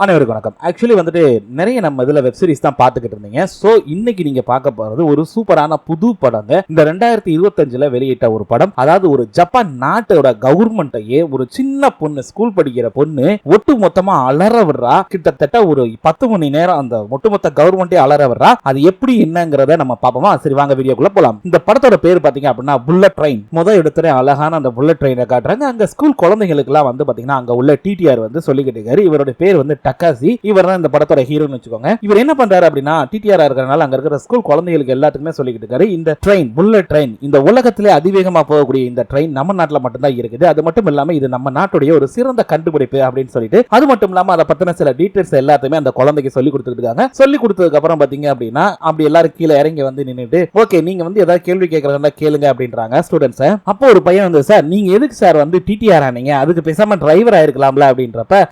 அனைவருக்கும் வணக்கம். ஆக்சுவலி வந்துட்டு நிறைய நம்ம இதுல வெப் சீரிஸ் தான் பார்த்துக்கிட்டு இருந்தீங்க. ஸோ இன்னைக்கு நீங்க பார்க்க போறது ஒரு சூப்பரான புது படங்க. இந்த 2025 வெளியிட்ட ஒரு படம். அதாவது ஒரு ஜப்பான் நாட்டோட கவர்மெண்ட்டையே ஒரு சின்ன பொண்ணு, ஸ்கூல் படிக்கிற பொண்ணு ஒட்டு மொத்தமா அலற விடுறா. கிட்டத்தட்ட ஒரு 10 மணி நேரம் அந்த ஒட்டுமொத்த கவர்மெண்டே அலற விடுறா. அது எப்படி என்னங்கிறத நம்ம பார்ப்போமா? சரி வாங்க வீடியோக்குள்ள போலாம். இந்த படத்தோட பேர் பாத்தீங்க அப்படின்னா புல்லட் ட்ரெயின். முதல் இடத்துல அழகான அந்த புல்லட் ட்ரெயினை காட்டுறாங்க. அங்க ஸ்கூல் குழந்தைகளுக்கு எல்லாம் வந்து பாத்தீங்கன்னா அங்க உள்ள டிடிஆர் வந்து சொல்லிக்கிட்டு இருக்காரு. இவரோட பேர் வந்து டக்காசி. இவர் தான் இந்த படத்தோட ஹீரோன்னு வச்சுக்கோங்க. இவர் என்ன பண்றாரு அப்படின்னா டிடிஆர் இருக்கிறனால அங்க இருக்கிற ஸ்கூல் குழந்தைகளுக்கு எல்லாத்துக்குமே சொல்லிக்கிட்டு இருக்காரு, இந்த ட்ரெயின் புல்லட் ட்ரெயின் இந்த உலகத்திலே அதிவேகமா போகக்கூடிய இந்த ட்ரெயின் நம்ம நாட்டில் மட்டும்தான் இருக்குது. அது மட்டும் இல்லாம இது நம்ம நாட்டுடைய ஒரு சிறந்த கண்டுபிடிப்பு அப்படின்னு சொல்லிட்டு, அது மட்டும் இல்லாம அதை பத்தின சில டீடைல்ஸ் எல்லாத்தையுமே அந்த குழந்தைக்கு சொல்லி கொடுத்துட்டு இருக்காங்க. சொல்லி கொடுத்ததுக்கு அப்புறம் பாத்தீங்க அப்படின்னா அப்படி எல்லாரும் கீழே இறங்கி வந்து நின்னுட்டு, ஓகே நீங்க வந்து ஏதாவது கேள்வி கேட்கறதா கேளுங்க அப்படின்றாங்க ஸ்டூடெண்ட்ஸ். அப்போ ஒரு பையன் வந்து, சார் நீங்க எதுக்கு சார் வந்து டிடிஆர் ஆனீங்க, அதுக்கு பேசாம டிரைவர் ஆயிருக்கலாம்ல அப்படின்றப்ப,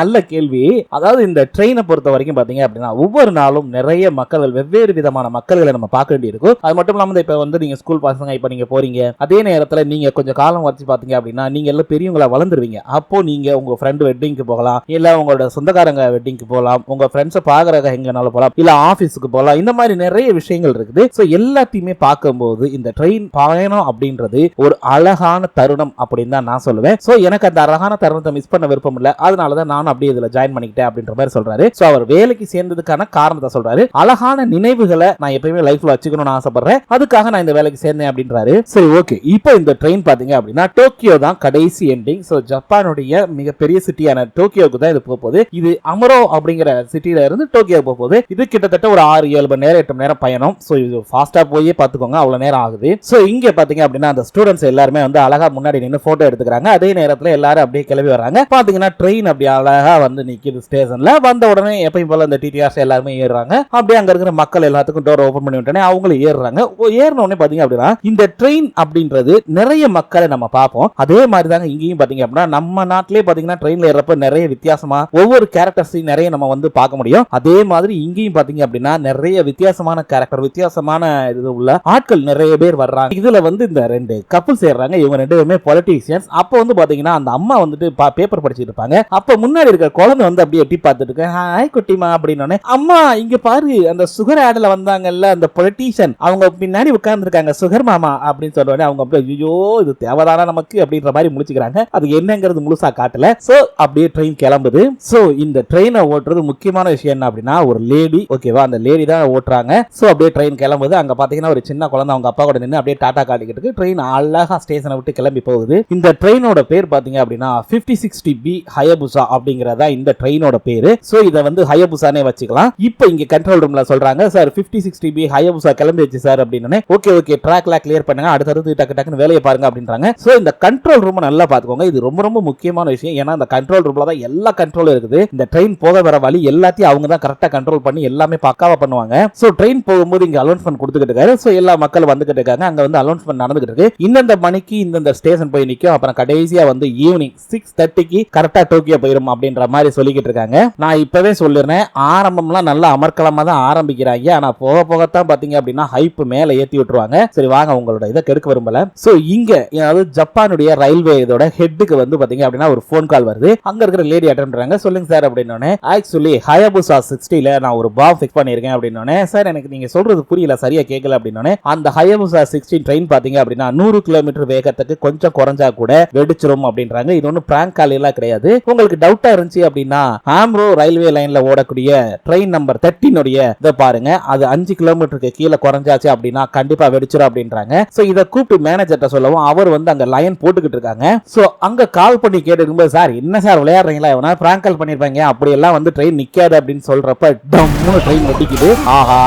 நல்ல கேள்வி. அதாவது இந்த ட்ரெயினை பொறுத்த வரைக்கும் பாத்தீங்க அப்படின்னா ஒவ்வொரு நாளும் நிறைய மக்கள், வெவ்வேறு விதமான மக்களை நம்ம பார்க்க வேண்டியிருக்கும். அது மட்டும் இல்லாம இப்ப வந்து நீங்க ஸ்கூல் பசங்க இப்ப நீங்க போறீங்க, அதே நேரத்துல நீங்க கொஞ்சம் காலம் வச்சு பாத்தீங்க அப்படின்னா நீங்க எல்லாம் பெரியவங்களா வளர்ந்துருவீங்க. அப்போ நீங்க உங்க ஃப்ரெண்ட் வெட்டிங்க்கு போகலாம், இல்ல உங்களோட சொந்தக்காரங்க வெட்டிங்க்கு போகலாம், உங்க ஃப்ரெண்ட்ஸை பாக்குறத எங்கனாலும் போகலாம், இல்ல ஆபீஸ்க்கு போகலாம். இந்த மாதிரி நிறைய விஷயங்கள் இருக்குது. சோ எல்லாத்தையுமே பார்க்கும்போது இந்த ட்ரெயின் பயணம் அப்படின்றது ஒரு அழகான தருணம் அப்படின்னு தான் நான் சொல்லுவேன். சோ எனக்கு அந்த அழகான தருணத்தை மிஸ் பண்ண விருப்பம் இல்ல, அதனாலதான் நானும் அப்படியே இதுல ஜாயின் பண்ணிக்கிட்டேன் அப்படின்ற மாதிரி சொல்றாரு. சோ அவர் வேலைக்கு சேர்ந்ததுக்கான காரணத்தை சொல்றாரு. அழகான நினைவுகளை நான் எப்பயுமே லைஃப்ல வச்சுக்கணும்னு ஆசைப்படுறேன், அதுக்காக நான் இந்த வேலைக்கு சேர்ந்தேன் அப்படின்றாரு. சரி ஓகே, இப்போ இந்த ட்ரெயின் பாத்தீங்க அப்படின்னா டோக்கியோ தான் கடைசி எண்டிங். சோ ஜப்பானுடைய மிகப்பெரிய சிட்டியான டோக்கியோக்கு தான் இது போகுது. இது அமரோ அப்படிங்கிற சிட்டில இருந்து டோக்கியோ போகுது. இது கிட்டத்தட்ட ஒரு 6-7 மணி நேரம் 8 மணி நேரம் பயணம். சோ இது ஃபாஸ்டா போயே பாத்துக்கோங்க, அவ்வளவு நேரம் ஆகுது. சோ இங்க பாத்தீங்க அப்படின்னா அந்த ஸ்டூடெண்ட்ஸ் எல்லாருமே வந்து அழகா முன்னாடி நின்று போட்டோ எடுத்துக்கிறாங்க. அதே நேரத்துல எல்லாரும் அப்படியே கிளம்பி வராங்க. பாத்தீங்கன்னா ட்ரெயின் அப்படி அழகா வந்து நிக்குது ஸ்டேஷன்ல. வந்த உடனே எப்பயும் போல இந்த டிடிஆர்ஸ் எல்லாருமே ஏறுறாங்க. அப்படியே அங்க இருக்கிற மக்கள் எல்லாத்துக்கும் டோர் ஓபன் பண்ணி விட்டோன்னே அவங்களும் ஏறுறாங்க. ஏறின உடனே பாத்தீங்க அப்படின்னா இந்த ட்ரெயின் அப்படின்றது நிறைய மக்களை நம்ம பார்ப்போம். அதே மாதிரி தாங்க இங்கேயும் பாத்தீங்க அப்படின்னா நம்ம நாட்டிலே பாத்தீங்கன்னா ட்ரெயின்ல ஏறப்ப நிறைய வித்தியாசமா ஒவ்வொரு கேரக்டர்ஸையும் நிறைய நம்ம வந்து பார்க்க முடியும். அதே மாதிரி இங்கேயும் பாத்தீங்க அப்படின்னா நிறைய வித்தியாசமான கேரக்டர், வித்தியாசமான இது உள்ள ஆட்கள் நிறைய பேர் வர்றாங்க. இதுல வந்து இந்த 2 கப்புள்ஸ் ஏறாங்க. இவங்க 2 பேருமே பொலிட்டீஷியன்ஸ். அப்போ வந்து பாத்தீங்கன்னா அந்த அம்மா வந்துட்டு பேப்பர் படிச்சிட்டு இருப்பாங்க. அப்ப முன்னாடி இருக்க குழந்தை வந்து அப்படியே எட்டி பார்த்துட்டு இருக்கு. ஹாய் குட்டிமா அப்படின்னு, அம்மா இங்க பாரு அந்த சுகர் ஆட்ல வந்தாங்கல்ல அந்த பொலிட்டீஷியன், அவங்க பின்னாடி உட்கார்ந்து இருக்காங்க சுகர் மாமா அப்படின்னு சொல்றோன்னே அவங்க அப்படியே ஐயோ இது தேவைதானா நமக்கு அப்படின்ற மாதிரி முடிச்சுக்கிறாங்க. அது என்னங்கிறது முழுசா காட்டல. சோ அப்படியே ட்ரெயின் கிளம்புது. சோ இந்த ட்ரெயினை ஓட்டுறது முக்கியமான விஷயம் என்ன அப்படின்னா ஒரு லேடி, ஓகேவா, அந்த லேடி தான் ஓட்டுறாங்க. சோ அப்படியே ட்ரெயின் கிளம்புது. அங்க பாத்தீங்கன்னா ஒரு சின்ன குழந்தை அவங்க அப்பா கூட நின்று அப்படியே டாடா காட்டிக்கிட்டு இருக்கு. ட்ரெயின் அழகா ஸ்டேஷனை விட்டு கிளம்பி போகுது. இந்த ட்ரெயினோட பேர் பாத்தீங்க அப்படின்னா 5060B ஹயபுசா அப்படிங்கறதா இந்த ட்ரெயினோட பேரு. சோ இத வந்து ஹயபுசானே வச்சுக்கலாம். இப்போ இங்க கண்ட்ரோல் ரூம்ல சொல்றாங்க, சார் 5060B ஹயபுசா கிளம்பிடுச்சு சார் அப்படின்னு. ஓகே ஓகே ட்ராக்ல கிளியர் பண்ணுங்க, அடுத்தடுத்து டக்கு டக்குன்னு வேலையை பாருங்க அப்படின்றாங்க. சோ இந்த கண்ட்ரோல் ரூம் நல்லா பாத்துக்கோங்க, இது ரொம்ப ரொம்ப முக்கியமான விஷயம். ஏன்னா இந்த கண்ட்ரோல் ரூம்ல தான் எல்லா கண்ட்ரோலும் இருக்குது. இந்த ட்ரெயின் போக வர வழி எல்லாத்தையும் அவங்க தான் கரெக்டா கண்ட்ரோல் பண்ணி எல்லாமே பக்காவா பண்ணுவாங்க. சோ ட்ரெயின் போகும்போது இங்க அனௌன்ஸ்மென்ட் கொடுத்துக்கிட்டு இருக்காரு. சோ எல்லா மக்கள் வந்துகிட்டு இருக்காங்க. அங்க வந்து அனௌன்ஸ்மென்ட் நடந்துகிட்டு இருக்கு. இந்த மணிக்கு இந்த ஸ்டேஷன் போய் நிக்கும், அப்புறம் கடைசியா வந்து ஈவினிங் 6:30க்கு கரெக்டா டோக்கியோ போயிரும் அப்படின்ற மாதிரி சொல்லிக்கிட்டு இருக்காங்க. நான் இப்பவே சொல்லிடுறேன், ஆரம்பம்லாம் நல்லா அமர்க்கலமா தான் ஆரம்பிக்கிறாங்க. ஆனா போக போகத்தான் பாத்தீங்க அப்படின்னா ஹைப் மேல ஏத்தி விட்டுருவாங்க. சரி வாங்க உங்களோட இதை கெடுக்க விரும்பல. சோ இங்க அதாவது ஜப்பானுடைய ரயில்வே இதோட ஹெட்டுக்கு வந்து பாத்தீங்க அப்படின்னா ஒரு போன் கால் வருது. அங்க இருக்கிற லேடி அட்டெண்ட் பண்றாங்க. சொல்லுங்க சார் அப்படின்னோடனே, ஆக்சுவலி ஹயபுசா 60ல நான் ஒரு பாம் ஃபிக்ஸ் பண்ணிருக்கேன் அப்படின்னோடனே, சார் எனக்கு நீங்க சொல்றது புரியல, சரியா கேட்கல அப்படின்னோடனே, அந்த ஹயபுசா 16 ட்ரெயின் பாத்தீங்க அப்படின்னா 100 கிலோமீட்டர் வேகத்துக்கு கொஞ்சம் குறைஞ்சா கூட வெடிச்சிரும் அப்படின்றாங்க. இது ஒன்னும் பிராங்க் கால் எல்லாம் கிடையாது. உங்களுக்கு டவுட்டா இருந்துச்சு அப்படின்னா ஆம்ரோ ரயில்வே லைன்ல ஓடக்கூடிய ட்ரெயின் நம்பர் 13 இத பாருங்க, அது 5 கிலோமீட்டருக்கு கீழே குறைஞ்சாச்சு அப்படின்னா கண்டிப்பா வெடிச்சிரும் அப்படின்றாங்க. சோ இத கூப்பிட்டு மேனேஜர்ட்ட சொல்லவும் அவர் வந்து அங்க லைன் போட்டுக்கிட்டு இருக்காங்க. சோ அங்க கால் பண்ணி கேட்டுக்கும்போது, சார் என்ன சார் விளையாடுறீங்களா, எவனா பிராங்க் கால் பண்ணிருப்பாங்க, அப்படி எல்லாம் வந்து ட்ரெயின் நிக்காது அப்படின்னு சொல்றப்ப டம்னு ட்ரெயின் வெடிக்குது. ஆஹா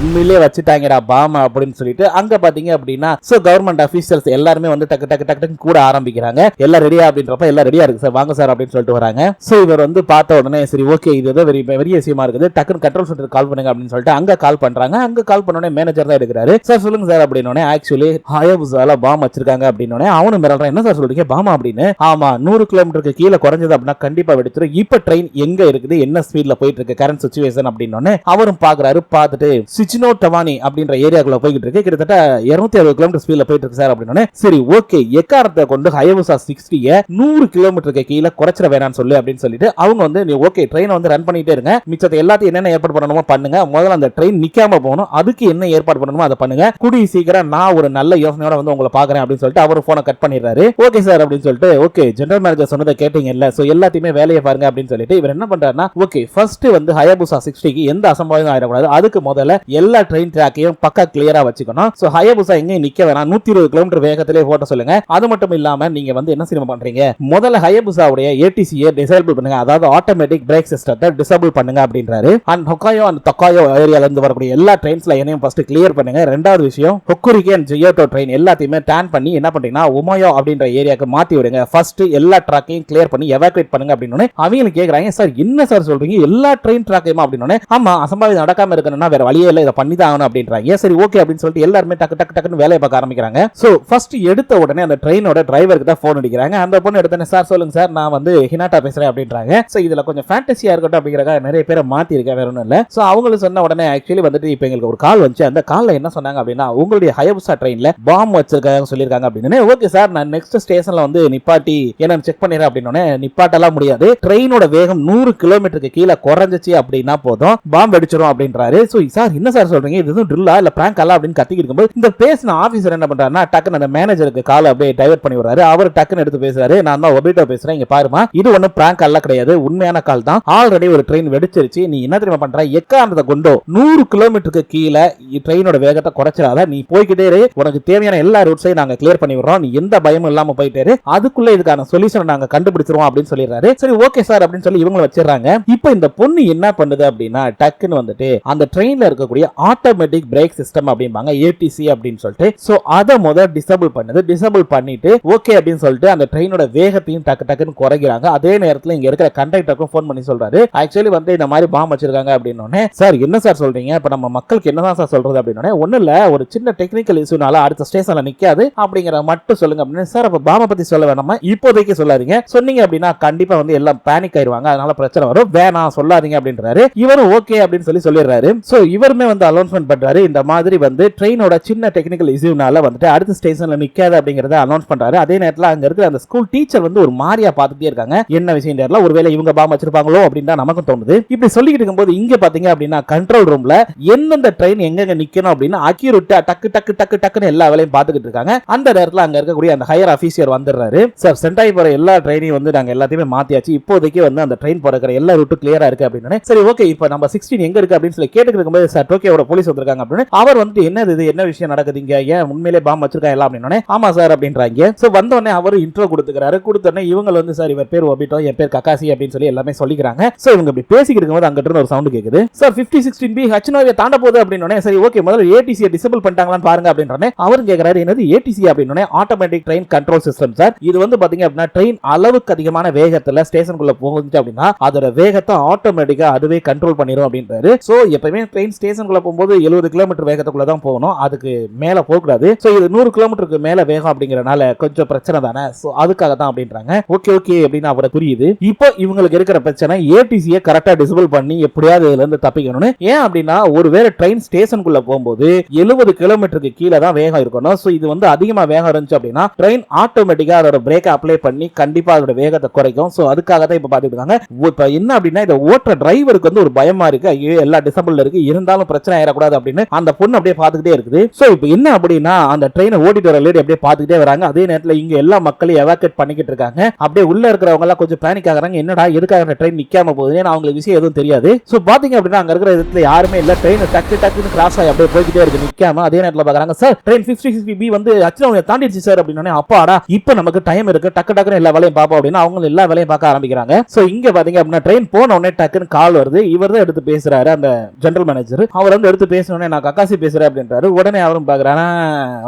உண்மையிலேயே வச்சுட்டாங்கடா பாம் அப்படின்னு சொல்லிட்டு அங்க பாத்தீங்க அப்படின்னா சோ கவர்மெண்ட் அபிஷியல்ஸ் எல்லாருமே வந்து டக்கு டக்கு டக்கு கூட ஆரம்பிக்கிறாங்க. எல்லாம் ரெடியா அப்படின்றப்ப எல்லாம் ரெடியா இருக்கு சார் வாங்க சார் அப்படின்னு சொல்லிட்டு வராங்க. சோ இவர் வந்து பார்த்த உடனே சரி ஓகே இது ஏதோ பெரிய விஷயமா இருக்குது, டக்குனு கண்ட்ரோல் சென்டர் கால் பண்ணுங்க அப்படின்னு சொல்லிட்டு அங்க கால் பண்றாங்க. அங்க கால் பண்ண உடனே மேனேஜர் தான் எடுக்கிறாரு. சார் சொல்லுங்க சார் அப்படின்னோடனே, ஆக்சுவலி ஹயபுசால பாம் வச்சிருக்காங்க அப்படின்னோடனே அவனும் மிரள்றான், என்ன சார் சொல்றீங்க பாமா அப்படின்னு. ஆமா 100 கிலோமீட்டருக்கு கீழே குறைஞ்சது அப்படின்னா கண்டிப்பா வெடிச்சிரும். இப்ப ட்ரெயின் எங்க இருக்குது, என்ன ஸ்பீட்ல போயிட்டு இருக்கு, கரண்ட் சிச்சுவேஷன் அப்படின்னோடனே அவரும் பாக்குறாரு. பார்த்துட்டு சிச்சினோ டவானி அப்படின்ற ஏரியாக்குள்ள போய்கிட்டு இருக்கு, கிட்டத்தட்ட 260 கிலோமீட்டர் ஸ்பீட்ல போயிட்டு இருக்கு சார் அப்படின்னோடனே, சரி ஓகே எக்காரத்தை கொண்டு ஹயபுசா 60 100 கிலோமீட்டருக்கு கீழே குறைச்சிட வேணாம்னு சொல்லு அப்படின்னு சொல்லிட்டு அவங்க வந்து நீ ஓகே ட்ரெயின் வந்து ரன் பண்ணிட்டே இருங்க, மிச்சத்தை எல்லாத்தையும் என்னென்ன ஏற்பாடு பண்ணணுமோ பண்ணுங்க, முதல்ல அந்த ட்ரெயின் நிக்காம போகணும், அதுக்கு என்ன ஏற்பாடு பண்ணணுமோ அதை பண்ணுங்க, கூடிய சீக்கிரம் நான் ஒரு நல்ல யோசனையோட வந்து உங்களை பாக்குறேன் அப்படின்னு சொல்லிட்டு அவர் போனை கட் பண்ணிடுறாரு. ஓகே சார் அப்படின்னு சொல்லிட்டு ஓகே ஜெனரல் மேனேஜர் சொன்னதை கேட்டீங்கல்ல, சோ எல்லாத்தையுமே வேலையை பாருங்க அப்படின்னு சொல்லிட்டு இவர் என்ன பண்றாருன்னா ஓகே ஃபர்ஸ்ட் வந்து ஹயபுசா 60க்கு எந்த அசம்பாவிதம் ஆயிடக்கூடாது, அதுக்கு முதல்ல எல்லா ட்ரெயின் ட்ராக்கையும் பக்கா கிளியரா வச்சுக்கணும். சோ ஹயபுசா எங்கேயும் நிக்க வேணாம், 120 கிலோமீட்டர் வேகத்திலே ஓட்ட சொல்லுங்க. அது மட்டும் இல்லாம நீங்க வந்து என்ன சினிமா பண்றீங்க, முதல்ல ஹயபுசாவுடைய ஏடிசியை டிசேபிள் பண்ணுங்க, அதாவது ஆட்டோமேட்டிக் பிரேக் சிஸ்டத்தை டிசேபிள் பண்ணுங்க அப்படின்றாரு. அண்ட் ஹொக்காயோ அண்ட் தக்காயோ ஏரியால இருந்து வரக்கூடிய எல்லா ட்ரெயின்ஸ்ல என்னையும் ஃபர்ஸ்ட் கிளியர் பண்ணுங்க. ரெண்டாவது விஷயம் ஹொக்குரிகே அண்ட் ஜியோட்டோ ட்ரெயின் எல்லாத்தையுமே டேன் பண்ணி என்ன பண்றீங்கன்னா உமாயோ அப்படின்ற ஏரியாக்கு மாத்தி விடுங்க. ஃபர்ஸ்ட் எல்லா ட்ராக்கையும் கிளியர் பண்ணி எவாக்குவேட் பண்ணுங்க அப்படின்னு அவங்க கேக்குறாங்க. சார் என்ன சார் சொல்றீங்க, எல்லா ட்ரெயின் ட்ராக்கையும் அப்படின்னு? ஆமா, அசம்பாவிதம் நடக்காம இருக்கணும்னா வேற வழியே இல்ல, இதை பண்ணி தான் ஆகணும் அப்படின்றாங்க. சரி ஓகே அப்படின்னு சொல்லிட்டு எல்லாருமே டக்கு டக்கு டக்குன்னு வேலையை பார்க்க ஆரம்பிக்கிறாங்க. சோ ஃபர்ஸ்ட் எடுத்த உடனே அந்த ட்ரெயினோட டிரைவருக்கு தான் போன் அடிக்கிறாங்க. அந்த பொண்ணு எடுத்தனே சார் சொல்லுங்க சார், நான் வந்து ஹினாட்டா பேசுறேன் அப்படின்றாங்க. சோ இதுல கொஞ்சம் ஃபேண்டசியா இருக்கட்டும் அப்படிங்கறத நிறைய பேரை மாத்தி இருக்கேன், வேற ஒண்ணும் இல்ல. சோ அவங்களுக்கு சொன்ன உடனே ஆக்சுவலி வந்துட்டு இப்போ எங்களுக்கு ஒரு கால் வந்துச்சு, அந்த கால்ல என்ன சொன்னாங்க அப்படின்னா உங்களுடைய ஹயபுசா ட்ரெயின்ல பாம் வச்சிருக்காங்க சொல்லிருக்காங்க அப்படின்னு. ஓகே சார், நான் நெக்ஸ்ட் ஸ்டேஷன்ல வந்து நிப்பாட்டி என்னன்னு செக் பண்ணிடுறேன் அப்படின்னு. நிப்பாட்டலாம் முடியாது, ட்ரெயினோட வேகம் 100 கிலோமீட்டருக்கு கீழே குறைஞ்சிச்சு அப்படின்னா போதும் பாம் வெடிச்சிரும் அப்படின்றாரு. சோ சார் என்ன சார் சொல்றீங்க, இது எதுவும் ட்ரில்லா இல்ல பிராங்க் அல்ல அப்படின்னு கத்திக்கிட்டு இருக்கும்போது இந்த பேசின ஆபீசர் என்ன பண்றாருன்னா டக்குன்னு அந்த மேனேஜருக்கு கால் அப்படியே டைவர்ட் பண்ணி விடுறாரு. அவர் டக்குன்னு எடுத்து பேசுறாரு, நான் தான் ஒபிட்டோ பேசுறேன், இங்க பாருமா இது ஒன்னும் பிராங்க் அல்ல கிடையாது, உண்மையான கால் தான், ஆல்ரெடி ஒரு ட்ரெயின் வெடிச்சிருச்சு, நீ என்ன தெரியுமா பண்ற, எக்காரணத்தை கொண்டோ 100 கிலோமீட்டருக்கு கீழே ட்ரெயினோட வேகத்தை குறைச்சிடாத, நீ போய்கிட்டே இரு, உனக்கு தேவையான எல்லா ரூட்ஸையும் நாங்க கிளியர் பண்ணி விடுறோம், நீ எந்த பயமும் இல்லாம போயிட்டே இரு, அதுக்குள்ள இதுக்கான சொல்யூஷன் நாங்க கண்டுபிடிச்சிருவோம் அப்படின்னு சொல்லிடுறாரு. சரி ஓகே சார் அப்படின்னு சொல்லி இவங்க வச்சிடறாங்க. இப்போ இந்த பொண்ணு என்ன பண்ணுது அப்படின்னா டக்குன்னு வந்துட்டு அந்த ட்ரெயின்ல இருக்கக்கூடிய ஆட்டோமேட்டிக் பிரேக் சிஸ்டம் அப்படிம்பாங்க, ஏடிசி அப்படின்னு சொல்லிட்டு, சோ அதை முதல்ல டிசேபிள் பண்ணுது. டிசேபிள் பண்ணிட்டு ஓகே அப்படின்னு சொல்லிட்டு அந்த ட்ரெயினோட வேகத்தையும் டக்கு டக்குன்னு குறைக்கிறாங்க. அதே நேரத்தில் இங்க இருக்கிற கண்டக்டருக்கும் ஃபோன் பண்ணி சொல்றாரு, ஆக்சுவலி வந்து இந்த மாதிரி பாம் வச்சிருக்காங்க அப்படின்னு. சார் என்ன சார் சொல்றீங்க, இப்ப நம்ம மக்களுக்கு என்னதான் சார் சொல்றது அப்படின்னு. ஒண்ணு இல்ல, ஒரு சின்ன டெக்னிக்கல் இஷ்யூனால அடுத்த ஸ்டேஷன்ல நிக்காது அப்படிங்கிற மட்டும் சொல்லுங்க அப்படின்னு. சார் அப்ப பாம பத்தி சொல்ல வேணாமா, இப்போதைக்கு சொல்லாதீங்க, சொன்னீங்க அப்படின்னா கண்டிப்பா வந்து எல்லாம் பேனிக் ஆயிருவாங்க, அதனால பிரச்சனை வரும், வேணாம் சொல்லாதீங்க அப்படின்றாரு. இவரும் ஓகே அப்படின்னு சொல்லி சொல்லிடுறாரு. சோ இவருமே வந்து அனௌன்ஸ்மென்ட் பண்றாரு, இந்த மாதிரி வந்து ட்ரெயினோட சின்ன டெக்னிக்கல் இஷ்யூனால வந்துட்டு அடுத்த ஸ்டேஷன்ல நிக்காது அப்படிங்கறத அனௌன்ஸ் பண்றாரு. அதே நேரத்துல அங்க இருக்கிற அந்த ஸ்கூல் டீச்சர் வந்து ஒரு மாரியா பார்த்துட்டே இருக்காங்க, என்ன விஷயம் தெரியல, ஒருவேளை இவங்க பாம் வச்சிருப்பாங்களோ அப்படின்னு தான் நமக்கு தோணுது. இப்படி சொல்லிட்டு இருக்கும்போது இங்க பாத்தீங்க அப்படின்னா கண்ட்ரோல் ரூம்ல எந்தெந்த ட்ரெயின் எங்க நிக்கணும் அப்படின்னு அக்யூரேட்டா டக்கு டக்கு டக்கு டக்குன்னு எல்லா வேலையும் பார்த்துக்கிட்டு இருக்காங்க. அந்த நேரத்துல அங்க இருக்கக்கூடிய அந்த ஹையர் ஆபீசர் வந்துடுறாரு. சார் சென்டாய் போற எல்லா ட்ரெயினையும் வந்து நாங்க எல்லாத்தையுமே மாத்தியாச்சு, இப்போதைக்கு வந்து அந்த ட்ரெயின் போற எல்லா ரூட்டும் கிளியரா இருக்கு அப்படின்னு. சரி ஓகே, இப்போ நம்ம 16 எங்க இருக்கு அப்படின்னு சொல்லி கேட்டுட்டு இருக்கும்போது சார் டோக்கியோட போலீஸ் வந்திருக்காங்க அப்படின்னு. அவர் வந்துட்டு என்னது இது, என்ன விஷயம் நடக்குதுங்க, ஏன் உண்மையிலே பாம் வச்சிருக்காங்க எல்லாம் அப்படின்னு. ஆமா சார் அப்படின்றாங்க. சோ வந்த உடனே அவர் இன்ட்ரோ கொடுத்துக்கிறாரு. கொடுத்தோடனே இவங்க வந்து சார் இவர் பேர் ஒபிட்டோ, என் பேர் ககாசி அப்படின்னு சொல்லி எல்லாமே சொல்லிக்கிறாங்க. சோ இவங்க இப்படி பேசிக்கிட்டு இருக்கும்போது அங்கிட்டு இருந்து ஒரு சவுண்ட் கேக்குது. சார் 5016B ஹச்னோவை தாண்ட போகுது அப்படின்னு. சரி ஓகே, முதல்ல ஏடிசியை டிசேபிள் பண்ணிட்டாங்களான்னு பாருங்க அப்படின்றானே. அவரும் கேக்குறாரு என்னது ஏடிசி அப்படின்னு. Automatic train control system sir, இது வந்து பாத்தீங்க அப்படின்னா ட்ரெயின் அளவுக்கு அதிகமான வேகத்துல ஸ்டேஷனுக்குள்ள போகுது அப்படின்னா அதோட வேகத்தை ஆட்டோமேட்டிக்கா அதுவே கண்ட்ரோல் பண்ணிரும் அப்படின்றாரு. சோ எப்பவுமே ட்ரெயின் ஸ்டேஷனுக்குள்ள போகும்போது 70 கிலோமீட்டர் வேகத்துக்குள்ள தான் போகணும், அதுக்கு மேல போக கூடாது. சோ இது 100 கிலோமீட்டருக்கு மேல வேகம் அப்படிங்கறனால கொஞ்சம் பிரச்சனை தானே, சோ அதுக்காக தான் அப்படின்றாங்க. ஓகே ஓகே அப்படின்னு அவரை புரியுது. இப்போ இவங்களுக்கு இருக்கிற பிரச்சனை ஏடிசியை கரெக்டா டிசேபிள் பண்ணி எப்படியாவது இதுல இருந்து தப்பிக்கணும்னு. ஏன் அப்படின்னா ஒருவேளை ட்ரெயின் ஸ்டேஷனுக்குள்ள போகும்போது 70 கிலோமீட்டருக்கு கீழே தான் வேகம் இருக்கணும். சோ இது வந்து அதிகமா வேகம் இருந்துச்சு அப்படின்னா ட்ரெயின் ஆட்டோமேட்டிக்கா அதோட பிரேக் அப்ளை பண்ணி கண்டிப்பா அதோட வேகத்தை குறைக்கும். சோ அதுக்காக தான் இப்ப பாத்துட்டு இருக்காங்க. இப்ப என்ன அப்படின்னா இத ஓட்டுற டிரைவருக்கு வந்து ஒரு பயமா இருக்கு, ஐயோ எல்லா டிசேபிள் இருக்கு, இருந்தாலும் பிரச்சனை ஆயிடக்கூடாது அப்படின்னு அந்த பொண்ணு அப்படியே பாத்துக்கிட்டே இருக்குது. சோ இப்போ என்ன அப்படின்னா அந்த ட்ரெயினை ஓட்டிட்டு வர லேடி அப்படியே பாத்துக்கிட்டே வராங்க. அதே நேரத்துல இங்க எல்லா மக்களையும் எவாக்குவேட் பண்ணிக்கிட்டு இருக்காங்க. அப்படியே உள்ள இருக்கிறவங்க எல்லாம் கொஞ்சம் பேனிக் ஆகுறாங்க, என்னடா எதுக்காக ட்ரெயின் நிக்காம போகுது, ஏன்னா அவங்களுக்கு விஷயம் எதுவும் தெரியாது. சோ பாத்தீங்க அப்படின்னா அங்க இருக்கிற இடத்துல யாருமே இல்ல, ட்ரெயின் டக்கு டக்குன்னு கிராஸ் ஆகி அப்படியே போய்கிட்டே இருக்கு நிக்காம. அதே நேரத்துல பாக்குறாங்க சார் ட்ரெயின் 5060B வந்து ஹச்னோவை தாண்டிடுச்சு சார் அப்படின்னு. அப்பாடா இப்ப நமக்கு டைம் இருக்கு, டக்கு டக்குன்னு எல்லா வேலையும் பாப்போம் அப்படின்னு அவங்க எல்லா வேலையும் பார்க்க ஆரம்பிக்கிறாங்க. சோ இங்க பாத்தீங்க அப்படின்னா ட்ரெயின் போன உடனே டக்குன்னு கால் வருது. இவர் தான் எடுத்து பேசுறாரு, அந்த ஜெனரல் மேனேஜர். அவர் வந்து எடுத்து பேசணும்னே நான் கக்காசி பேசுறேன் அப்படின்றாரு. உடனே அவரும் பாக்குறாரு,